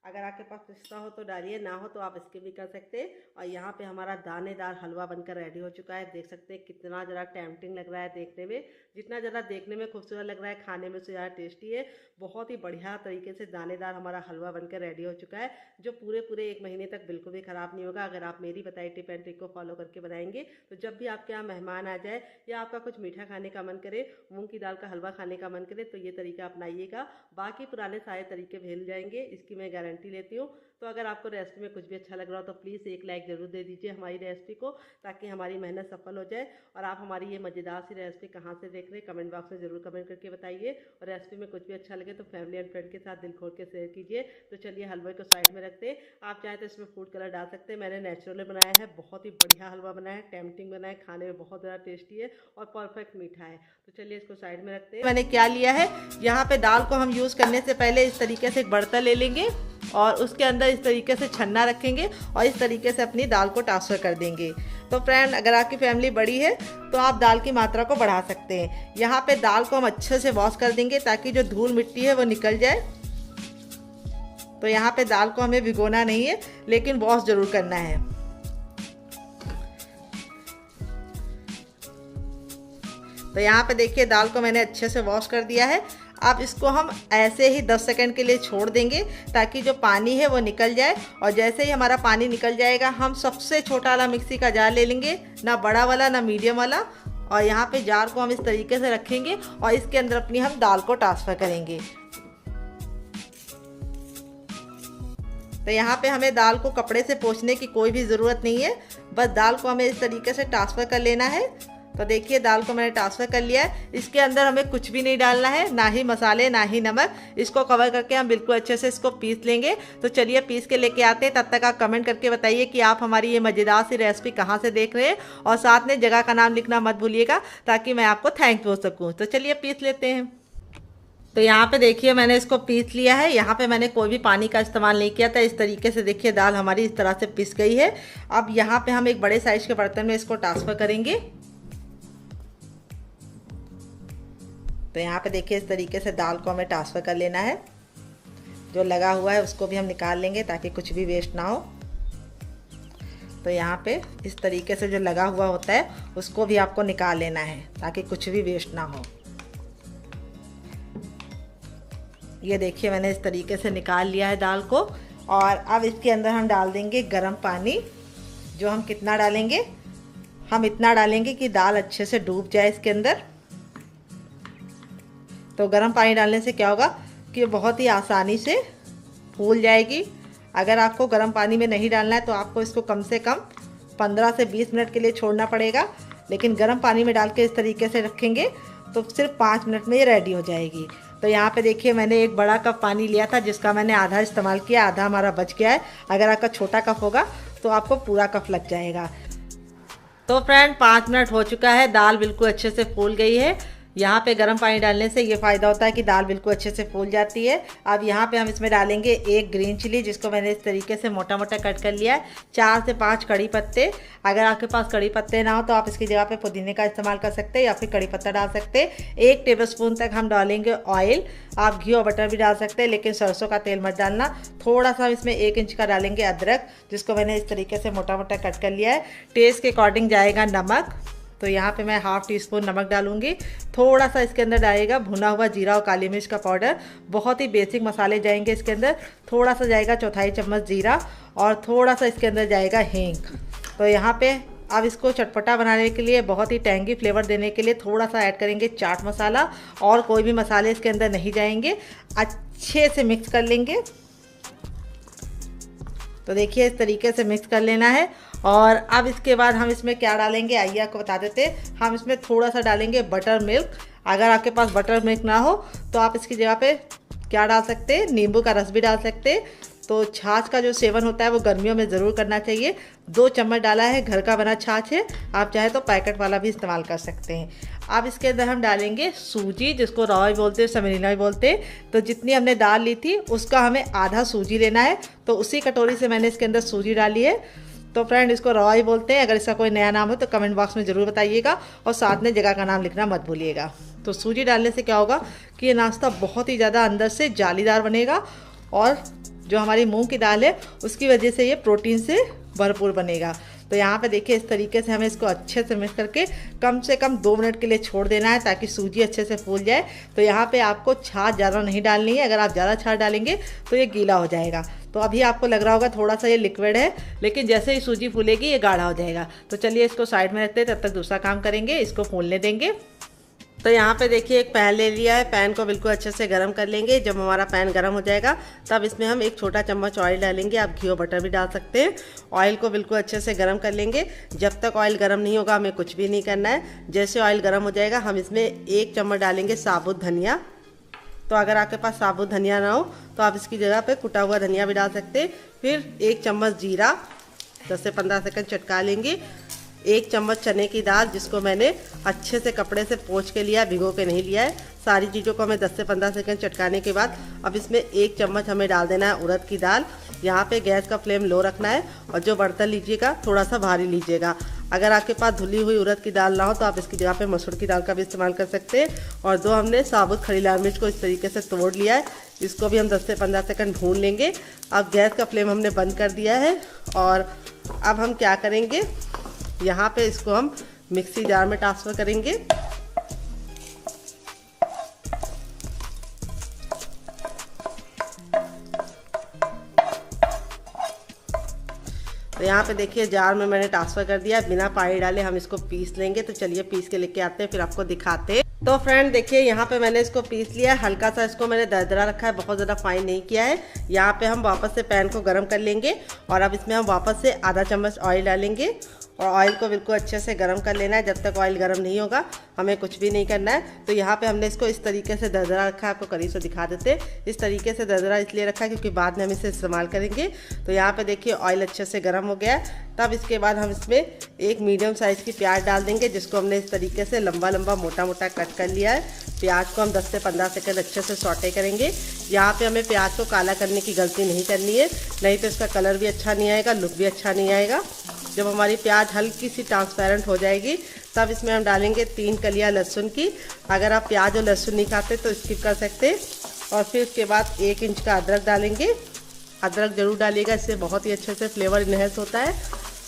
S1: अगर आपके पास पिस्ता हो तो डालिए, ना हो तो आप इसके भी कर सकते हैं। और यहाँ पे हमारा दानेदार हलवा बनकर रेडी हो चुका है। देख सकते हैं कितना ज़्यादा टेम्पटिंग लग रहा है देखने में। जितना ज़्यादा देखने में खूबसूरत लग रहा है, खाने में उससे ज़्यादा टेस्टी है। बहुत ही बढ़िया तरीके से दानेदार हमारा हलवा बनकर रेडी हो चुका है, जो पूरे 1 महीने तक बिल्कुल भी ख़राब नहीं होगा अगर आप मेरी बताई टिप एंड ट्रिक को फॉलो करके बनाएंगे। तो जब भी आपके यहाँ मेहमान आ जाए या आपका कुछ मीठा खाने का मन करे, मूँग की दाल का हलवा खाने का मन करे, तो ये तरीका अपनाइएगा। बाकी पुराने सारे तरीके भूल जाएंगे, इसकी मैं गारंटी लेती हूँ। तो अगर आपको रेसिपी में कुछ भी अच्छा लग रहा हो तो प्लीज़ एक लाइक ज़रूर दे दीजिए हमारी रेसिपी को, ताकि हमारी मेहनत सफल हो जाए। और आप हमारी ये मज़ेदार सी रेसिपी कहाँ से देख रहे हैं कमेंट बॉक्स में ज़रूर कमेंट करके बताइए। और रेसिपी में कुछ भी अच्छा लगे तो फैमिली एंड फ्रेंड के साथ दिल खोल के शेयर कीजिए। तो चलिए हलवे को साइड में रखते हैं। आप चाहें तो इसमें फूड कलर डाल सकते हैं, मैंने नेचुरली बनाया है, बहुत ही बढ़िया हलवा बनाया है, टेम्पटिंग बनाया है, खाने में बहुत ज़्यादा टेस्टी है और परफेक्ट मीठा है। तो चलिए इसको साइड में रखते हैं। मैंने क्या लिया है, यहाँ पे दाल को हम यूज़ करने से पहले इस तरीके से एक बर्तन ले लेंगे और उसके अंदर इस तरीके से छन्ना रखेंगे और इस तरीके से अपनी दाल को ट्रांसफ़र कर देंगे। तो फ्रेंड, अगर आपकी फैमिली बड़ी है तो आप दाल की मात्रा को बढ़ा सकते हैं। यहाँ पे दाल को हम अच्छे से वॉश कर देंगे ताकि जो धूल मिट्टी है वो निकल जाए। तो यहाँ पे दाल को हमें भिगोना नहीं है, लेकिन वॉश ज़रूर करना है। तो यहाँ पे देखिए दाल को मैंने अच्छे से वॉश कर दिया है। अब इसको हम ऐसे ही 10 सेकंड के लिए छोड़ देंगे ताकि जो पानी है वो निकल जाए। और जैसे ही हमारा पानी निकल जाएगा हम सबसे छोटा वाला मिक्सी का जार ले लेंगे, ना बड़ा वाला ना मीडियम वाला। और यहाँ पे जार को हम इस तरीके से रखेंगे और इसके अंदर अपनी हम दाल को ट्रांसफ़र करेंगे। तो यहाँ पे हमें दाल को कपड़े से पोंछने की कोई भी ज़रूरत नहीं है, बस दाल को हमें इस तरीके से ट्रांसफ़र कर लेना है। तो देखिए दाल को मैंने ट्रांसफ़र कर लिया है। इसके अंदर हमें कुछ भी नहीं डालना है, ना ही मसाले ना ही नमक। इसको कवर करके हम बिल्कुल अच्छे से इसको पीस लेंगे। तो चलिए पीस के लेके आते हैं। तब तक आप कमेंट करके बताइए कि आप हमारी ये मज़ेदार सी रेसिपी कहाँ से देख रहे हैं, और साथ में जगह का नाम लिखना मत भूलिएगा ताकि मैं आपको थैंक बोल सकूँ। तो चलिए पीस लेते हैं। तो यहाँ पे देखिए मैंने इसको पीस लिया है। यहाँ पे मैंने कोई भी पानी का इस्तेमाल नहीं किया था। इस तरीके से देखिए दाल हमारी इस तरह से पिस गई है। अब यहाँ पे हम एक बड़े साइज के बर्तन में इसको ट्रांसफ़र करेंगे। तो यहाँ पे देखिए इस तरीके से दाल को हमें ट्रांसफ़र कर लेना है। जो लगा हुआ है उसको भी हम निकाल लेंगे ताकि कुछ भी वेस्ट ना हो। तो यहाँ पे इस तरीके से जो लगा हुआ होता है उसको भी आपको निकाल लेना है ताकि कुछ भी वेस्ट ना हो। ये देखिए मैंने इस तरीके से निकाल लिया है दाल को। और अब इसके अंदर हम डाल देंगे गर्म पानी। जो हम कितना डालेंगे, हम इतना डालेंगे कि दाल अच्छे से डूब जाए इसके अंदर। तो गर्म पानी डालने से क्या होगा कि बहुत ही आसानी से फूल जाएगी। अगर आपको गर्म पानी में नहीं डालना है तो आपको इसको कम से कम 15 से 20 मिनट के लिए छोड़ना पड़ेगा, लेकिन गर्म पानी में डाल के इस तरीके से रखेंगे तो सिर्फ 5 मिनट में ये रेडी हो जाएगी। तो यहाँ पे देखिए मैंने एक बड़ा कप पानी लिया था जिसका मैंने आधा इस्तेमाल किया, आधा हमारा बच गया है। अगर आपका छोटा कप होगा तो आपको पूरा कप लग जाएगा। तो फ्रेंड 5 मिनट हो चुका है, दाल बिल्कुल अच्छे से फूल गई है। यहाँ पे गर्म पानी डालने से ये फ़ायदा होता है कि दाल बिल्कुल अच्छे से फूल जाती है। अब यहाँ पे हम इसमें डालेंगे एक ग्रीन चिली जिसको मैंने इस तरीके से मोटा मोटा कट कर लिया है। 4 से 5 कड़ी पत्ते। अगर आपके पास कड़ी पत्ते ना हो तो आप इसकी जगह पे पुदीने का इस्तेमाल कर सकते हैं या फिर कड़ी पत्ता डाल सकते हैं। 1 टेबलस्पून तक हम डालेंगे ऑयल। आप घी और बटर भी डाल सकते हैं, लेकिन सरसों का तेल मत डालना। थोड़ा सा इसमें 1 इंच का डालेंगे अदरक जिसको मैंने इस तरीके से मोटा मोटा कट कर लिया है। टेस्ट के अकॉर्डिंग जाएगा नमक। तो यहाँ पे मैं ½ टीस्पून नमक डालूंगी। थोड़ा सा इसके अंदर डालेगा भुना हुआ जीरा और काली मिर्च का पाउडर। बहुत ही बेसिक मसाले जाएंगे इसके अंदर। थोड़ा सा जाएगा 1/4 चम्मच जीरा और थोड़ा सा इसके अंदर जाएगा हींग। तो यहाँ पे अब इसको चटपटा बनाने के लिए, बहुत ही टैंगी फ्लेवर देने के लिए थोड़ा सा ऐड करेंगे चाट मसाला, और कोई भी मसाले इसके अंदर नहीं जाएंगे। अच्छे से मिक्स कर लेंगे। तो देखिए इस तरीके से मिक्स कर लेना है। और अब इसके बाद हम इसमें क्या डालेंगे आइए आपको बता देते हैं। हम इसमें थोड़ा सा डालेंगे बटर मिल्क। अगर आपके पास बटर मिल्क ना हो तो आप इसकी जगह पे क्या डाल सकते हैं, नींबू का रस भी डाल सकते हैं। तो छाछ का जो सेवन होता है वो गर्मियों में ज़रूर करना चाहिए। 2 चम्मच डाला है, घर का बना छाछ है, आप चाहे तो पैकेट वाला भी इस्तेमाल कर सकते हैं। अब इसके अंदर हम डालेंगे सूजी जिसको रवा भी बोलते हैं, सेमेलिना भी बोलते हैं। तो जितनी हमने दाल ली थी उसका हमें आधा सूजी लेना है। तो उसी कटोरी से मैंने इसके अंदर सूजी डाली है। तो फ्रेंड इसको रवा ही बोलते हैं। अगर इसका कोई नया नाम हो तो कमेंट बॉक्स में ज़रूर बताइएगा और साथ में जगह का नाम लिखना मत भूलिएगा। तो सूजी डालने से क्या होगा कि ये नाश्ता बहुत ही ज़्यादा अंदर से जालीदार बनेगा और जो हमारी मूंग की दाल है उसकी वजह से ये प्रोटीन से भरपूर बनेगा। तो यहाँ पे देखिए इस तरीके से हमें इसको अच्छे से मिक्स करके कम से कम 2 मिनट के लिए छोड़ देना है ताकि सूजी अच्छे से फूल जाए। तो यहाँ पे आपको छाछ ज़्यादा नहीं डालनी है। अगर आप ज़्यादा छाछ डालेंगे तो ये गीला हो जाएगा। तो अभी आपको लग रहा होगा थोड़ा सा ये लिक्विड है, लेकिन जैसे ही सूजी फूलेगी ये गाढ़ा हो जाएगा। तो चलिए इसको साइड में रखते हैं, तब तक दूसरा काम करेंगे, इसको फूलने देंगे। तो तो यहाँ पे देखिए एक पैन ले लिया है। पैन को बिल्कुल अच्छे से गर्म कर लेंगे। जब हमारा पैन गर्म हो जाएगा तब इसमें हम एक छोटा चम्मच ऑयल डालेंगे। आप घी और बटर भी डाल सकते हैं। ऑयल को बिल्कुल अच्छे से गर्म कर लेंगे। जब तक ऑयल गर्म नहीं होगा हमें कुछ भी नहीं करना है। जैसे ऑयल गर्म हो जाएगा हम इसमें एक चम्मच डालेंगे साबुत धनिया। तो अगर आपके पास साबुत धनिया ना हो तो आप इसकी जगह पे कुटा हुआ धनिया भी डाल सकते हैं। फिर एक चम्मच जीरा 10 से 15 सेकंड चटका लेंगे। एक चम्मच चने की दाल जिसको मैंने अच्छे से कपड़े से पोंछ के लिया, भिगो के नहीं लिया है। सारी चीज़ों को हमें 10 से 15 सेकंड चटकाने के बाद अब इसमें एक चम्मच हमें डाल देना है उड़द की दाल। यहाँ पे गैस का फ्लेम लो रखना है और जो बर्तन लीजिएगा थोड़ा सा भारी लीजिएगा। अगर आपके पास धुली हुई उड़द की दाल ना हो तो आप इसकी जगह पे मसूर की दाल का भी इस्तेमाल कर सकते हैं। और जो हमने साबुत खड़ी लाल मिर्च को इस तरीके से तोड़ लिया है, इसको भी हम 10 से 15 सेकंड भून लेंगे। अब गैस का फ्लेम हमने बंद कर दिया है और अब हम क्या करेंगे, यहाँ पे इसको हम मिक्सी जार में ट्रांसफ़र करेंगे। तो यहाँ पे देखिए जार में मैंने ट्रांसफ़र कर दिया। बिना पानी डाले हम इसको पीस लेंगे। तो चलिए पीस के लेके आते हैं, फिर आपको दिखाते हैं। तो फ्रेंड देखिए यहाँ पे मैंने इसको पीस लिया है। हल्का सा इसको मैंने दरदरा रखा है, बहुत ज़्यादा फाइन नहीं किया है। यहाँ पे हम वापस से पैन को गर्म कर लेंगे और अब इसमें हम वापस से आधा चम्मच ऑयल डालेंगे और ऑयल को बिल्कुल अच्छे से गर्म कर लेना है। जब तक ऑयल गर्म नहीं होगा हमें कुछ भी नहीं करना है। तो यहाँ पे हमने इसको इस तरीके से दरदरा रखा है। आपको करीब से दिखा देते हैं। इस तरीके से दरदरा इसलिए रखा है क्योंकि बाद में हम इसे इस्तेमाल करेंगे। तो यहाँ पे देखिए ऑयल अच्छे से गर्म हो गया है। तब इसके बाद हम इसमें एक मीडियम साइज़ की प्याज डाल देंगे जिसको हमने इस तरीके से लंबा लंबा मोटा मोटा कट कर लिया है। प्याज को हम 10 से 15 सेकंड अच्छे से सौटे करेंगे। यहाँ पे हमें प्याज को काला करने की गलती नहीं करनी है, नहीं तो इसका कलर भी अच्छा नहीं आएगा, लुक भी अच्छा नहीं आएगा। जब हमारी प्याज हल्की सी ट्रांसपेरेंट हो जाएगी तब इसमें हम डालेंगे 3 कलियां लहसुन की। अगर आप प्याज और लहसुन नहीं खाते तो स्किप कर सकते। और फिर उसके बाद 1 इंच का अदरक डालेंगे। अदरक ज़रूर डालिएगा, इससे बहुत ही अच्छे से फ्लेवर इन्हेंस होता है।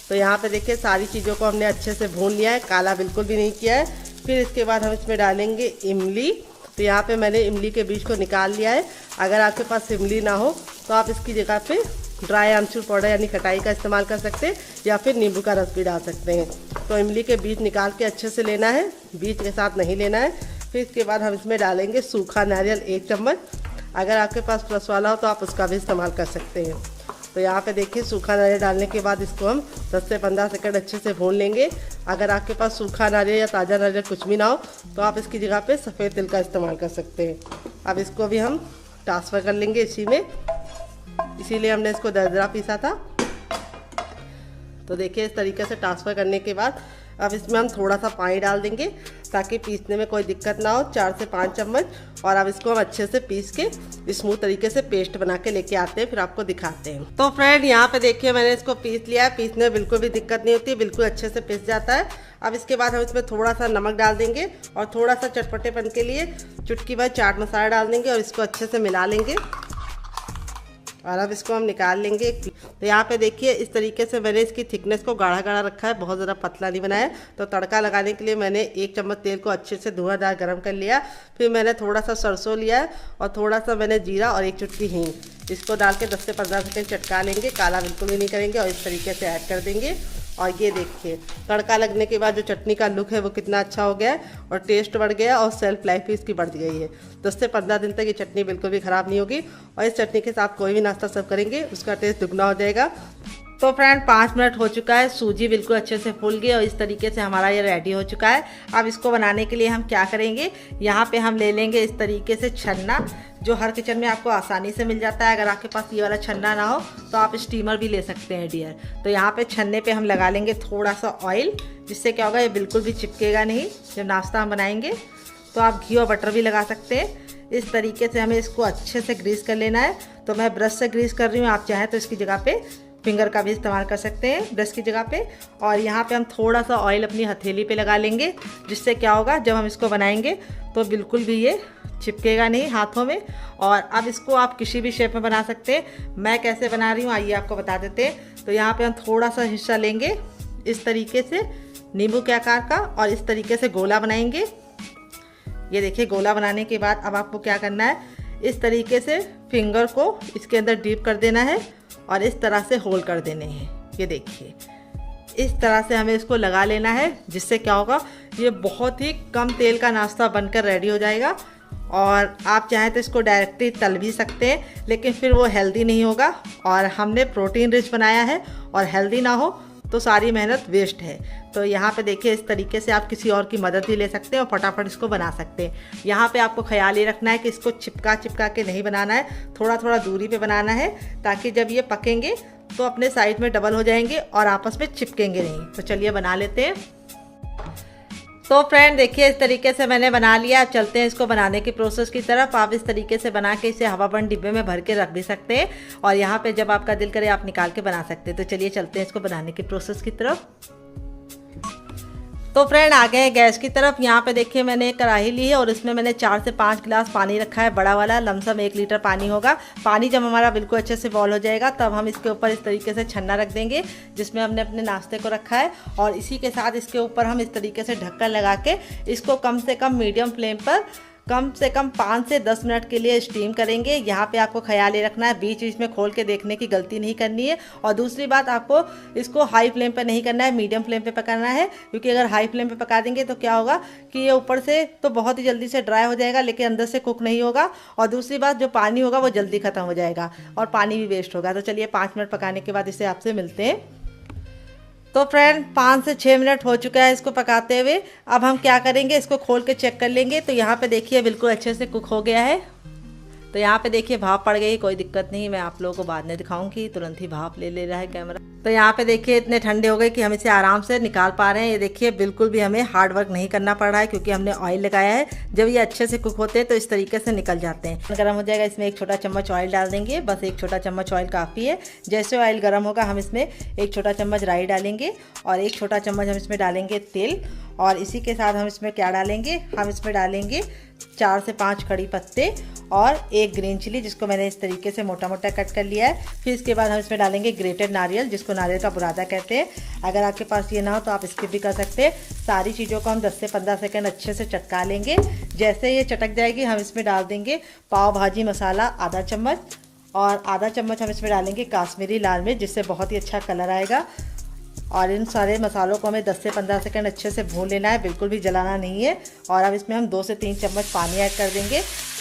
S1: तो यहाँ पे देखिए सारी चीज़ों को हमने अच्छे से भून लिया है, काला बिल्कुल भी नहीं किया है। फिर इसके बाद हम इसमें डालेंगे इमली। तो यहाँ पे मैंने इमली के बीज को निकाल लिया है। अगर आपके पास इमली ना हो तो आप इसकी जगह पे ड्राई आमचूर पाउडर यानी खटाई का इस्तेमाल कर सकते हैं या फिर नींबू का रस भी डाल सकते हैं। तो इमली के बीज निकाल के अच्छे से लेना है, बीज के साथ नहीं लेना है। फिर इसके बाद हम इसमें डालेंगे सूखा नारियल 1 चम्मच। अगर आपके पास रस वाला हो तो आप उसका भी इस्तेमाल कर सकते हैं। तो यहाँ पे देखिए सूखा नारियल डालने के बाद इसको हम 10 से 15 सेकंड अच्छे से भून लेंगे। अगर आपके पास सूखा नारियल या ताज़ा नारियल कुछ भी ना हो तो आप इसकी जगह पे सफ़ेद तिल का इस्तेमाल कर सकते हैं। अब इसको भी हम ट्रांसफ़र कर लेंगे इसी में, इसीलिए हमने इसको दरदरा पीसा था। तो देखिए इस तरीके से ट्रांसफ़र करने के बाद अब इसमें हम थोड़ा सा पानी डाल देंगे ताकि पीसने में कोई दिक्कत ना हो, 4 से 5 चम्मच। और अब इसको हम अच्छे से पीस के स्मूथ तरीके से पेस्ट बना के लेके आते हैं, फिर आपको दिखाते हैं। तो फ्रेंड यहाँ पे देखिए मैंने इसको पीस लिया है। पीसने में बिल्कुल भी दिक्कत नहीं होती, बिल्कुल अच्छे से पीस जाता है। अब इसके बाद हम इसमें थोड़ा सा नमक डाल देंगे और थोड़ा सा चटपटेपन के लिए चुटकी भर चाट मसाला डाल देंगे और इसको अच्छे से मिला लेंगे। और अब इसको हम निकाल लेंगे। तो यहाँ पे देखिए इस तरीके से मैंने इसकी थिकनेस को गाढ़ा गाढ़ा रखा है, बहुत ज़्यादा पतला नहीं बनाया। तो तड़का लगाने के लिए मैंने 1 चम्मच तेल को अच्छे से धुआंधार गरम कर लिया। फिर मैंने थोड़ा सा सरसों लिया है और थोड़ा सा मैंने जीरा और 1 चुटकी हींग। इसको डाल के 10 से 15 सेकंड चटका लेंगे, काला बिल्कुल भी नहीं करेंगे और इस तरीके से ऐड कर देंगे। और ये देखिए तड़का लगने के बाद जो चटनी का लुक है वो कितना अच्छा हो गया है और टेस्ट बढ़ गया और सेल्फ लाइफ भी इसकी बढ़ गई है। 10 से 15 दिन तक ये चटनी बिल्कुल भी ख़राब नहीं होगी और इस चटनी के साथ कोई भी नाश्ता सर्व करेंगे उसका टेस्ट दुगना हो जाएगा। तो फ्रेंड 5 मिनट हो चुका है, सूजी बिल्कुल अच्छे से फूल गई और इस तरीके से हमारा ये रेडी हो चुका है। अब इसको बनाने के लिए हम क्या करेंगे, यहाँ पे हम ले लेंगे इस तरीके से छन्ना जो हर किचन में आपको आसानी से मिल जाता है। अगर आपके पास ये वाला छन्ना ना हो तो आप स्टीमर भी ले सकते हैं डियर। तो यहाँ पे छन्ने पे हम लगा लेंगे थोड़ा सा ऑयल, जिससे क्या होगा ये बिल्कुल भी चिपकेगा नहीं जब नाश्ता हम बनाएंगे। तो आप घी और बटर भी लगा सकते हैं। इस तरीके से हमें इसको अच्छे से ग्रीस कर लेना है। तो मैं ब्रश से ग्रीस कर रही हूँ, आप चाहें तो इसकी जगह पे फिंगर का भी इस्तेमाल कर सकते हैं ब्रश की जगह पे। और यहाँ पे हम थोड़ा सा ऑयल अपनी हथेली पे लगा लेंगे, जिससे क्या होगा जब हम इसको बनाएंगे तो बिल्कुल भी ये चिपकेगा नहीं हाथों में। और अब इसको आप किसी भी शेप में बना सकते हैं। मैं कैसे बना रही हूँ आइए आपको बता देते हैं। तो यहाँ पे हम थोड़ा सा हिस्सा लेंगे इस तरीके से नींबू के आकार का और इस तरीके से गोला बनाएंगे। ये देखिए गोला बनाने के बाद अब आपको क्या करना है, इस तरीके से फिंगर को इसके अंदर डीप कर देना है और इस तरह से होल कर देने हैं। ये देखिए इस तरह से हमें इसको लगा लेना है, जिससे क्या होगा ये बहुत ही कम तेल का नाश्ता बनकर रेडी हो जाएगा। और आप चाहें तो इसको डायरेक्टली तल भी सकते हैं, लेकिन फिर वो हेल्दी नहीं होगा। और हमने प्रोटीन रिच बनाया है, और हेल्दी ना हो तो सारी मेहनत वेस्ट है। तो यहाँ पे देखिए, इस तरीके से आप किसी और की मदद भी ले सकते हैं और फटाफट इसको बना सकते हैं। यहाँ पे आपको ख्याल ये रखना है कि इसको चिपका चिपका के नहीं बनाना है, थोड़ा थोड़ा दूरी पे बनाना है, ताकि जब ये पकेंगे तो अपने साइड में डबल हो जाएंगे और आपस में चिपकेंगे नहीं। तो चलिए बना लेते हैं। तो फ्रेंड देखिए, इस तरीके से मैंने बना लिया। अब चलते हैं इसको बनाने की प्रोसेस की तरफ। आप इस तरीके से बना के इसे हवाबंद डिब्बे में भर के रख भी सकते हैं, और यहाँ पे जब आपका दिल करे आप निकाल के बना सकते हैं। तो चलिए चलते हैं इसको बनाने की प्रोसेस की तरफ। तो फ्रेंड आ गए हैं गैस की तरफ। यहाँ पे देखिए, मैंने एक कढ़ाई ली है और इसमें मैंने 4 से 5 गिलास पानी रखा है, बड़ा वाला, लमसम 1 लीटर पानी होगा। पानी जब हमारा बिल्कुल अच्छे से बॉयल हो जाएगा, तब हम इसके ऊपर इस तरीके से छन्ना रख देंगे जिसमें हमने अपने नाश्ते को रखा है, और इसी के साथ इसके ऊपर हम इस तरीके से ढक्कन लगा के इसको कम से कम मीडियम फ्लेम पर कम से कम 5 से 10 मिनट के लिए स्टीम करेंगे। यहाँ पे आपको ख्याल ये रखना है, बीच बीच में खोल के देखने की गलती नहीं करनी है। और दूसरी बात, आपको इसको हाई फ्लेम पे नहीं करना है, मीडियम फ्लेम पे पकाना है, क्योंकि अगर हाई फ्लेम पे पका देंगे तो क्या होगा कि ये ऊपर से तो बहुत ही जल्दी से ड्राई हो जाएगा, लेकिन अंदर से कुक नहीं होगा। और दूसरी बात, जो पानी होगा वो जल्दी ख़त्म हो जाएगा और पानी भी वेस्ट होगा। तो चलिए 5 मिनट पकाने के बाद इसे आपसे मिलते हैं। तो फ्रेंड 5 से 6 मिनट हो चुका है इसको पकाते हुए। अब हम क्या करेंगे, इसको खोल के चेक कर लेंगे। तो यहाँ पे देखिए, बिल्कुल अच्छे से कुक हो गया है। तो यहाँ पे देखिए, भाप पड़ गई, कोई दिक्कत नहीं, मैं आप लोगों को बाद में दिखाऊंगी। तुरंत ही भाप ले रहा है कैमरा। तो यहाँ पे देखिए, इतने ठंडे हो गए कि हम इसे आराम से निकाल पा रहे हैं। ये देखिए, बिल्कुल भी हमें हार्ड वर्क नहीं करना पड़ रहा है, क्योंकि हमने ऑयल लगाया है। जब ये अच्छे से कुक होते हैं तो इस तरीके से निकल जाते हैं। गर्म हो जाएगा, इसमें 1 छोटा चम्मच ऑयल डाल देंगे, बस 1 छोटा चम्मच ऑयल काफ़ी है। जैसे ऑयल गर्म होगा, हम इसमें 1 छोटा चम्मच राई डालेंगे, और 1 छोटा चम्मच हम इसमें डालेंगे तेल। और इसी के साथ हम इसमें क्या डालेंगे, हम इसमें डालेंगे 4 से 5 कड़ी पत्ते और 1 ग्रीन चिली, जिसको मैंने इस तरीके से मोटा मोटा कट कर लिया है। फिर इसके बाद हम इसमें डालेंगे ग्रेटेड नारियल, जिसको नारियल का बुरादा कहते हैं। अगर आपके पास ये ना हो तो आप स्किप भी कर सकते हैं। सारी चीज़ों को हम 10 से 15 सेकंड अच्छे से चटका लेंगे। जैसे ये चटक जाएगी, हम इसमें डाल देंगे पाव भाजी मसाला आधा चम्मच, और आधा चम्मच हम इसमें डालेंगे काश्मीरी लाल मिर्च, जिससे बहुत ही अच्छा कलर आएगा। और इन सारे मसालों को हमें 10 से 15 सेकंड अच्छे से भून लेना है, बिल्कुल भी जलाना नहीं है। और अब इसमें हम 2 से 3 चम्मच पानी ऐड कर देंगे,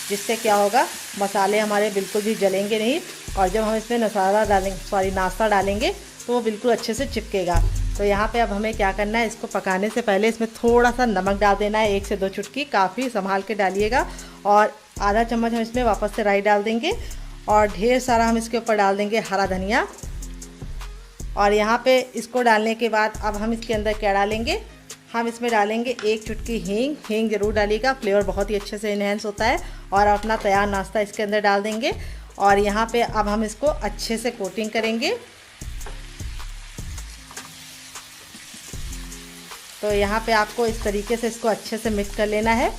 S1: जिससे क्या होगा, मसाले हमारे बिल्कुल भी जलेंगे नहीं। और जब हम इसमें नाश्ता डालेंगे तो वो बिल्कुल अच्छे से चिपकेगा। तो यहाँ पे अब हमें क्या करना है, इसको पकाने से पहले इसमें थोड़ा सा नमक डाल देना है, 1 से 2 चुटकी, काफ़ी संभाल के डालिएगा। और आधा चम्मच हम इसमें वापस से राई डाल देंगे, और ढेर सारा हम इसके ऊपर डाल देंगे हरा धनिया। और यहाँ पे इसको डालने के बाद अब हम इसके अंदर क्या डालेंगे, हम इसमें डालेंगे 1 चुटकी हींग। हींग जरूर डालिएगा, फ्लेवर बहुत ही अच्छे से इन्हेंस होता है। और अपना तैयार नाश्ता इसके अंदर डाल देंगे, और यहाँ पे अब हम इसको अच्छे से कोटिंग करेंगे। तो यहाँ पे आपको इस तरीके से इसको अच्छे से मिक्स कर लेना है।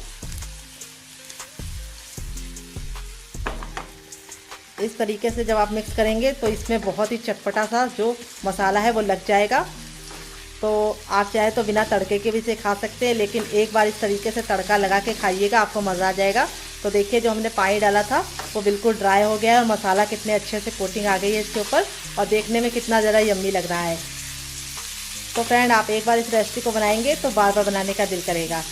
S1: इस तरीके से जब आप मिक्स करेंगे तो इसमें बहुत ही चटपटा सा जो मसाला है वो लग जाएगा। तो आप चाहे तो बिना तड़के के भी इसे खा सकते हैं, लेकिन एक बार इस तरीके से तड़का लगा के खाइएगा, आपको मज़ा आ जाएगा। तो देखिए, जो हमने पानी डाला था वो बिल्कुल ड्राई हो गया है, और मसाला कितने अच्छे से कोटिंग आ गई है इसके ऊपर, और देखने में कितना ज़रा यम्मी लग रहा है। तो फ्रेंड, आप एक बार इस रेसिपी को बनाएंगे तो बार बार बनाने का दिल करेगा।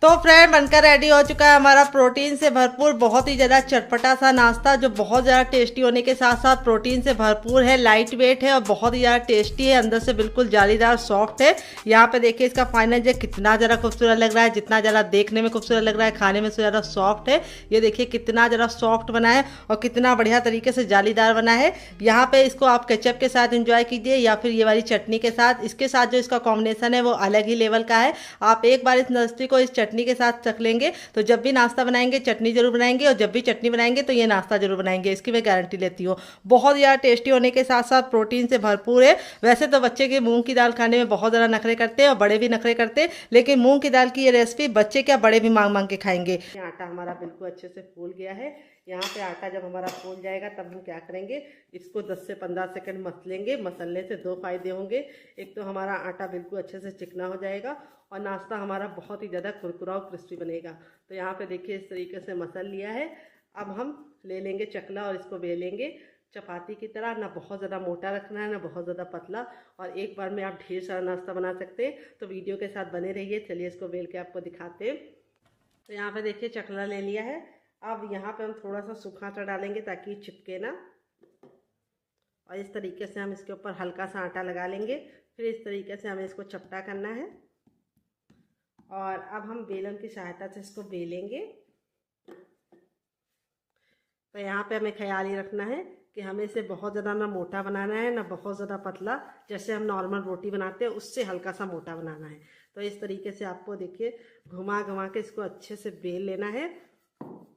S1: तो फ्रेंड, बनकर रेडी हो चुका है हमारा प्रोटीन से भरपूर बहुत ही ज़्यादा चटपटा सा नाश्ता, जो बहुत ज़्यादा टेस्टी होने के साथ साथ प्रोटीन से भरपूर है, लाइट वेट है और बहुत ही ज़्यादा टेस्टी है, अंदर से बिल्कुल जालीदार सॉफ्ट है। यहाँ पे देखिए, इसका फाइनल जो कितना ज़्यादा खूबसूरत लग रहा है, जितना ज़्यादा देखने में खूबसूरत लग रहा है, खाने में से ज़्यादा सॉफ्ट है। ये देखिए कितना ज़्यादा सॉफ्ट बना है और कितना बढ़िया तरीके से जालीदार बना है। यहाँ पे इसको आप केचप के साथ एंजॉय कीजिए, या फिर ये वाली चटनी के साथ। इसके साथ जो इसका कॉम्बिनेशन है वो अलग ही लेवल का है। आप एक बार इस रेसिपी को इस चटनी के साथ चख लेंगे तो जब भी नाश्ता बनाएंगे चटनी जरूर बनाएंगे, और जब भी चटनी बनाएंगे तो ये नाश्ता जरूर बनाएंगे, इसकी मैं गारंटी लेती हूँ। बहुत ज़्यादा टेस्टी होने के साथ साथ प्रोटीन से भरपूर है। वैसे तो बच्चे के मूंग की दाल खाने में बहुत ज़्यादा नखरे करते हैं और बड़े भी नखरे करते हैं, लेकिन मूंग की दाल की ये रेसिपी बच्चे क्या बड़े भी मांग मांग के खाएंगे। आटा हमारा बिल्कुल अच्छे से फूल गया है। यहाँ पे आटा जब हमारा फूल जाएगा तब हम क्या करेंगे, इसको 10 से 15 सेकंड मसलेंगे। मसलने से 2 फायदे होंगे, एक तो हमारा आटा बिल्कुल अच्छे से चिकना हो जाएगा, और नाश्ता हमारा बहुत ही ज़्यादा कुरकुरा और क्रिस्पी बनेगा। तो यहाँ पे देखिए, इस तरीके से मसल लिया है। अब हम ले लेंगे चकला और इसको बेलेंगे। चपाती की तरह, ना बहुत ज़्यादा मोटा रखना है ना बहुत ज़्यादा पतला, और एक बार में आप ढेर सारा नाश्ता बना सकते हैं। तो वीडियो के साथ बने रहिए। चलिए इसको बेल के आपको दिखाते हैं। तो यहाँ पे देखिए चकला ले लिया है। अब यहाँ पे हम थोड़ा सा सूखा आटा डालेंगे ताकि चिपके ना, और इस तरीके से हम इसके ऊपर हल्का सा आटा लगा लेंगे। फिर इस तरीके से हमें इसको चपटा करना है, और अब हम बेलन की सहायता से इसको बेलेंगे। तो यहाँ पे हमें ख्याल ही रखना है कि हमें इसे बहुत ज़्यादा ना मोटा बनाना है ना बहुत ज़्यादा पतला, जैसे हम नॉर्मल रोटी बनाते हैं उससे हल्का सा मोटा बनाना है। तो इस तरीके से आपको देखिए घुमा घुमा के इसको अच्छे से बेल लेना है।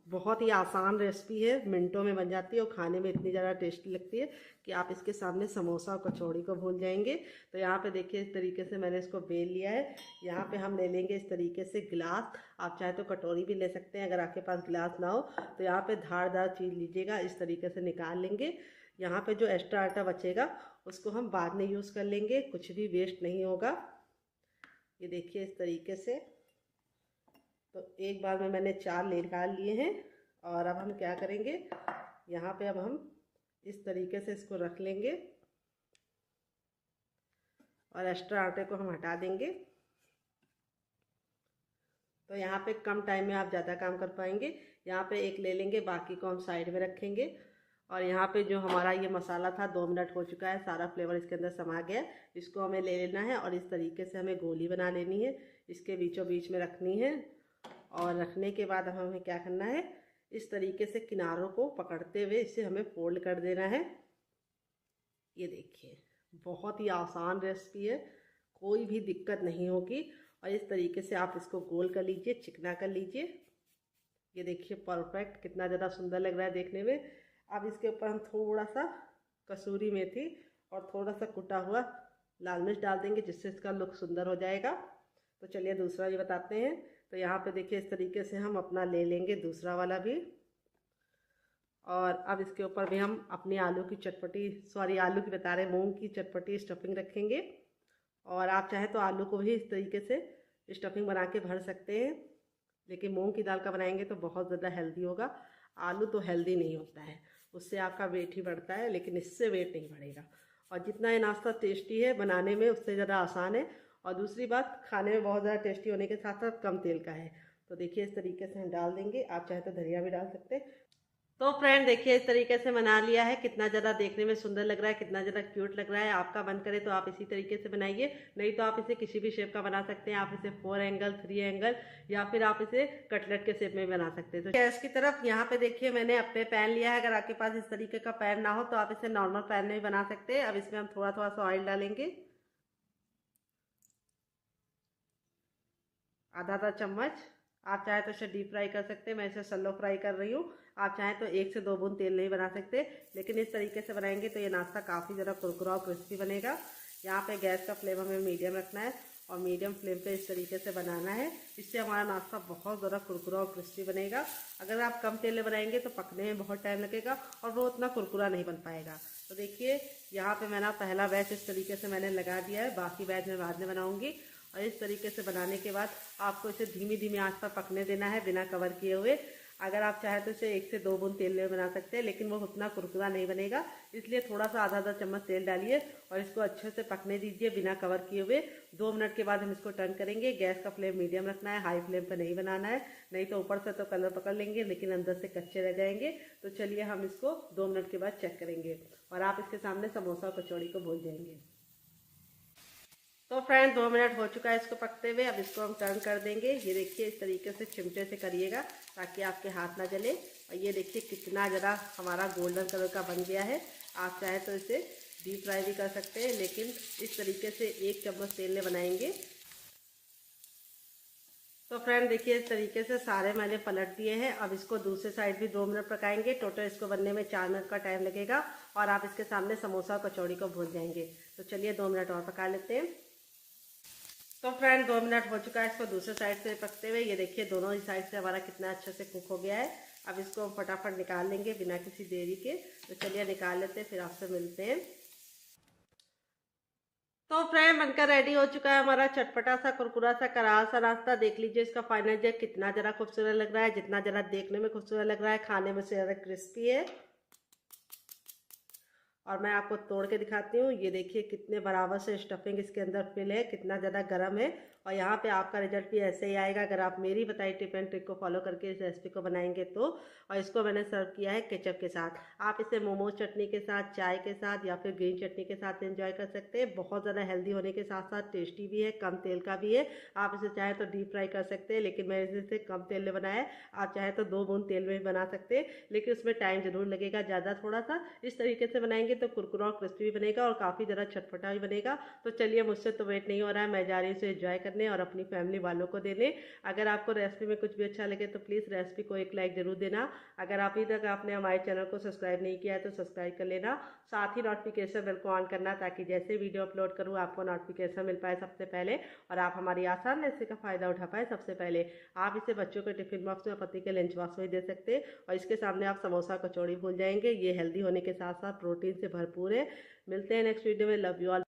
S1: बहुत ही आसान रेसिपी है, मिनटों में बन जाती है और खाने में इतनी ज़्यादा टेस्टी लगती है कि आप इसके सामने समोसा और कचौड़ी को भूल जाएंगे। तो यहाँ पे देखिए इस तरीके से मैंने इसको बेल लिया है। यहाँ पे हम ले लेंगे इस तरीके से गिलास, आप चाहे तो कटोरी भी ले सकते हैं अगर आपके पास गिलास ना हो। तो यहाँ पे धारदार चीज़ लीजिएगा, इस तरीके से निकाल लेंगे। यहाँ पे जो एक्स्ट्रा आटा बचेगा उसको हम बाद में यूज़ कर लेंगे, कुछ भी वेस्ट नहीं होगा। ये देखिए इस तरीके से। तो एक बार में मैंने 4 निकाल लिए हैं, और अब हम क्या करेंगे, यहाँ पे अब हम इस तरीके से इसको रख लेंगे और एक्स्ट्रा आटे को हम हटा देंगे। तो यहाँ पे कम टाइम में आप ज़्यादा काम कर पाएंगे। यहाँ पे एक ले लेंगे, बाकी को हम साइड में रखेंगे। और यहाँ पे जो हमारा ये मसाला था 2 मिनट हो चुका है, सारा फ्लेवर इसके अंदर समा गया। इसको हमें ले लेना है और इस तरीके से हमें गोली बना लेनी है, इसके बीचों बीच में रखनी है। और रखने के बाद हमें क्या करना है, इस तरीके से किनारों को पकड़ते हुए इसे हमें फोल्ड कर देना है। ये देखिए बहुत ही आसान रेसिपी है, कोई भी दिक्कत नहीं होगी। और इस तरीके से आप इसको गोल कर लीजिए, चिकना कर लीजिए। ये देखिए परफेक्ट, कितना ज़्यादा सुंदर लग रहा है देखने में। अब इसके ऊपर हम थोड़ा सा कसूरी मेथी और थोड़ा सा कुटा हुआ लाल मिर्च डाल देंगे, जिससे इसका लुक सुंदर हो जाएगा। तो चलिए दूसरा भी बताते हैं। तो यहाँ पे देखिए इस तरीके से हम अपना ले लेंगे दूसरा वाला भी, और अब इसके ऊपर भी हम अपनी आलू की चटपटी, सॉरी आलू की बता रहे, मूंग की चटपटी स्टफिंग रखेंगे। और आप चाहे तो आलू को भी इस तरीके से स्टफिंग बना के भर सकते हैं, लेकिन मूंग की दाल का बनाएंगे तो बहुत ज़्यादा हेल्दी होगा। आलू तो हेल्दी नहीं होता है, उससे आपका वेट ही बढ़ता है, लेकिन इससे वेट नहीं बढ़ेगा। और जितना ये नाश्ता टेस्टी है बनाने में उससे ज़्यादा आसान है, और दूसरी बात खाने में बहुत ज़्यादा टेस्टी होने के साथ साथ कम तेल का है। तो देखिए इस तरीके से हम डाल देंगे, आप चाहे तो धनिया भी डाल सकते हैं। तो फ्रेंड देखिए इस तरीके से बना लिया है, कितना ज़्यादा देखने में सुंदर लग रहा है, कितना ज़्यादा क्यूट लग रहा है। आपका मन करे तो आप इसी तरीके से बनाइए, नहीं तो आप इसे किसी भी शेप का बना सकते हैं। आप इसे 4 एंगल, 3 एंगल, या फिर आप इसे कटलेट के शेप में बना सकते हैं। तो गैस की तरफ यहाँ पे देखिए मैंने अपने पैन लिया है। अगर आपके पास इस तरीके का पैन ना हो तो आप इसे नॉर्मल पैन में भी बना सकते हैं। अब इसमें हम थोड़ा थोड़ा सा ऑयल डालेंगे, आधा चम्मच। आप चाहे तो इसे डीप फ्राई कर सकते हैं, मैं इसे सलो फ्राई कर रही हूँ। आप चाहें तो 1 से 2 बूंद तेल नहीं बना सकते, लेकिन इस तरीके से बनाएंगे तो ये नाश्ता काफ़ी ज़्यादा कुरकुरा और क्रिस्पी बनेगा। यहाँ पे गैस का फ्लेम हमें मीडियम रखना है, और मीडियम फ्लेम पे इस तरीके से बनाना है। इससे हमारा नाश्ता बहुत ज़्यादा कुरकुरा और क्रिस्पी बनेगा। अगर आप कम तेल में बनाएंगे तो पकने में बहुत टाइम लगेगा और वो उतना कुरकुरा नहीं बन पाएगा। तो देखिए यहाँ पे मैंने पहला बैच इस तरीके से मैंने लगा दिया है, बाकी बैच मैं बाद में बनाऊँगी। और इस तरीके से बनाने के बाद आपको इसे धीमी धीमी आंच पर पकने देना है, बिना कवर किए हुए। अगर आप चाहें तो इसे 1 से 2 बूंद तेल में बना सकते हैं, लेकिन वो उतना कुरकुरा नहीं बनेगा, इसलिए थोड़ा सा आधा चम्मच तेल डालिए और इसको अच्छे से पकने दीजिए बिना कवर किए हुए। 2 मिनट के बाद हम इसको टर्न करेंगे। गैस का फ्लेम मीडियम रखना है, हाई फ्लेम पर नहीं बनाना है, नहीं तो ऊपर से तो कलर पकड़ लेंगे लेकिन अंदर से कच्चे रह जाएंगे। तो चलिए हम इसको 2 मिनट के बाद चेक करेंगे, और आप इसके सामने समोसा और कचौड़ी को भूल जाएंगे। तो फ्रेंड 2 मिनट हो चुका है इसको पकते हुए। अब इसको हम टर्न कर देंगे। ये देखिए इस तरीके से चिमटे से करिएगा ताकि आपके हाथ ना जले। और ये देखिए कितना ज़्यादा हमारा गोल्डन कलर का बन गया है। आप चाहे तो इसे डीप फ्राई भी कर सकते हैं, लेकिन इस तरीके से 1 चम्मच तेल में बनाएंगे। तो फ्रेंड देखिए इस तरीके से सारे मैंने पलट दिए हैं। अब इसको दूसरे साइड भी 2 मिनट पकाएंगे। टोटल इसको बनने में 4 मिनट का टाइम लगेगा, और आप इसके सामने समोसा और कचौड़ी को भूल जाएंगे। तो चलिए 2 मिनट और पका लेते हैं। तो फ्रेंड 2 मिनट हो चुका है इसको दूसरे साइड से पकते हुए। ये देखिए दोनों ही साइड से हमारा कितना अच्छे से कुक हो गया है। अब इसको हम फटाफट निकाल लेंगे बिना किसी देरी के। तो चलिए निकाल लेते हैं, फिर आपसे मिलते हैं। तो फ्रेंड बनकर रेडी हो चुका है हमारा चटपटा सा कुरकुरा सा करारा सा नाश्ता। देख लीजिए इसका फाइनल जब कितना ज़रा खूबसूरत लग रहा है, जितना ज़रा देखने में खूबसूरत लग रहा है, खाने में से ज़्यादा क्रिस्पी है। और मैं आपको तोड़ के दिखाती हूँ। ये देखिए कितने बराबर से स्टफिंग इसके अंदर फिल है, कितना ज़्यादा गर्म है। और यहाँ पे आपका रिजल्ट भी ऐसे ही आएगा अगर आप मेरी बताई टिप एंड ट्रिक को फॉलो करके इस रेसिपी को बनाएंगे तो। और इसको मैंने सर्व किया है केचप के साथ। आप इसे मोमोज चटनी के साथ, चाय के साथ या फिर ग्रीन चटनी के साथ एंजॉय कर सकते हैं। बहुत ज़्यादा हेल्दी होने के साथ साथ टेस्टी भी है, कम तेल का भी है। आप इसे चाहे तो डीप फ्राई कर सकते हैं, लेकिन मैं इसे कम तेल में बनाया है। आप चाहे तो 2 बूंद तेल में भी बना सकते हैं, लेकिन उसमें टाइम ज़रूर लगेगा ज़्यादा थोड़ा सा। इस तरीके से बनाएंगे तो कुरकुरा और क्रिस्पी भी बनेगा और काफ़ी ज़्यादा चटपटा भी बनेगा। तो चलिए, मुझसे तो वेट नहीं हो रहा है, मैं जा रही हूँ इसे एंजॉय करने और अपनी फैमिली वालों को देने। अगर आपको रेसिपी में कुछ भी अच्छा लगे तो प्लीज़ रेसिपी को एक लाइक ज़रूर देना। अगर अभी तक आपने हमारे चैनल को सब्सक्राइब नहीं किया है तो सब्सक्राइब कर लेना। साथ ही नोटिफिकेशन बेल को ऑन करना, ताकि जैसे वीडियो अपलोड करूँ आपको नोटिफिकेशन मिल पाए सबसे पहले और आप हमारी आसान रेसिपी का फ़ायदा उठा पाए सबसे पहले। आप इसे बच्चों के टिफिन बॉक्स में, पति के लंच बॉक्स में दे सकते हैं और इसके सामने आप समोसा कचौड़ी भूल जाएंगे। ये हेल्दी होने के साथ साथ प्रोटीन से भरपूर है। मिलते हैं नेक्स्ट वीडियो में। Love you all.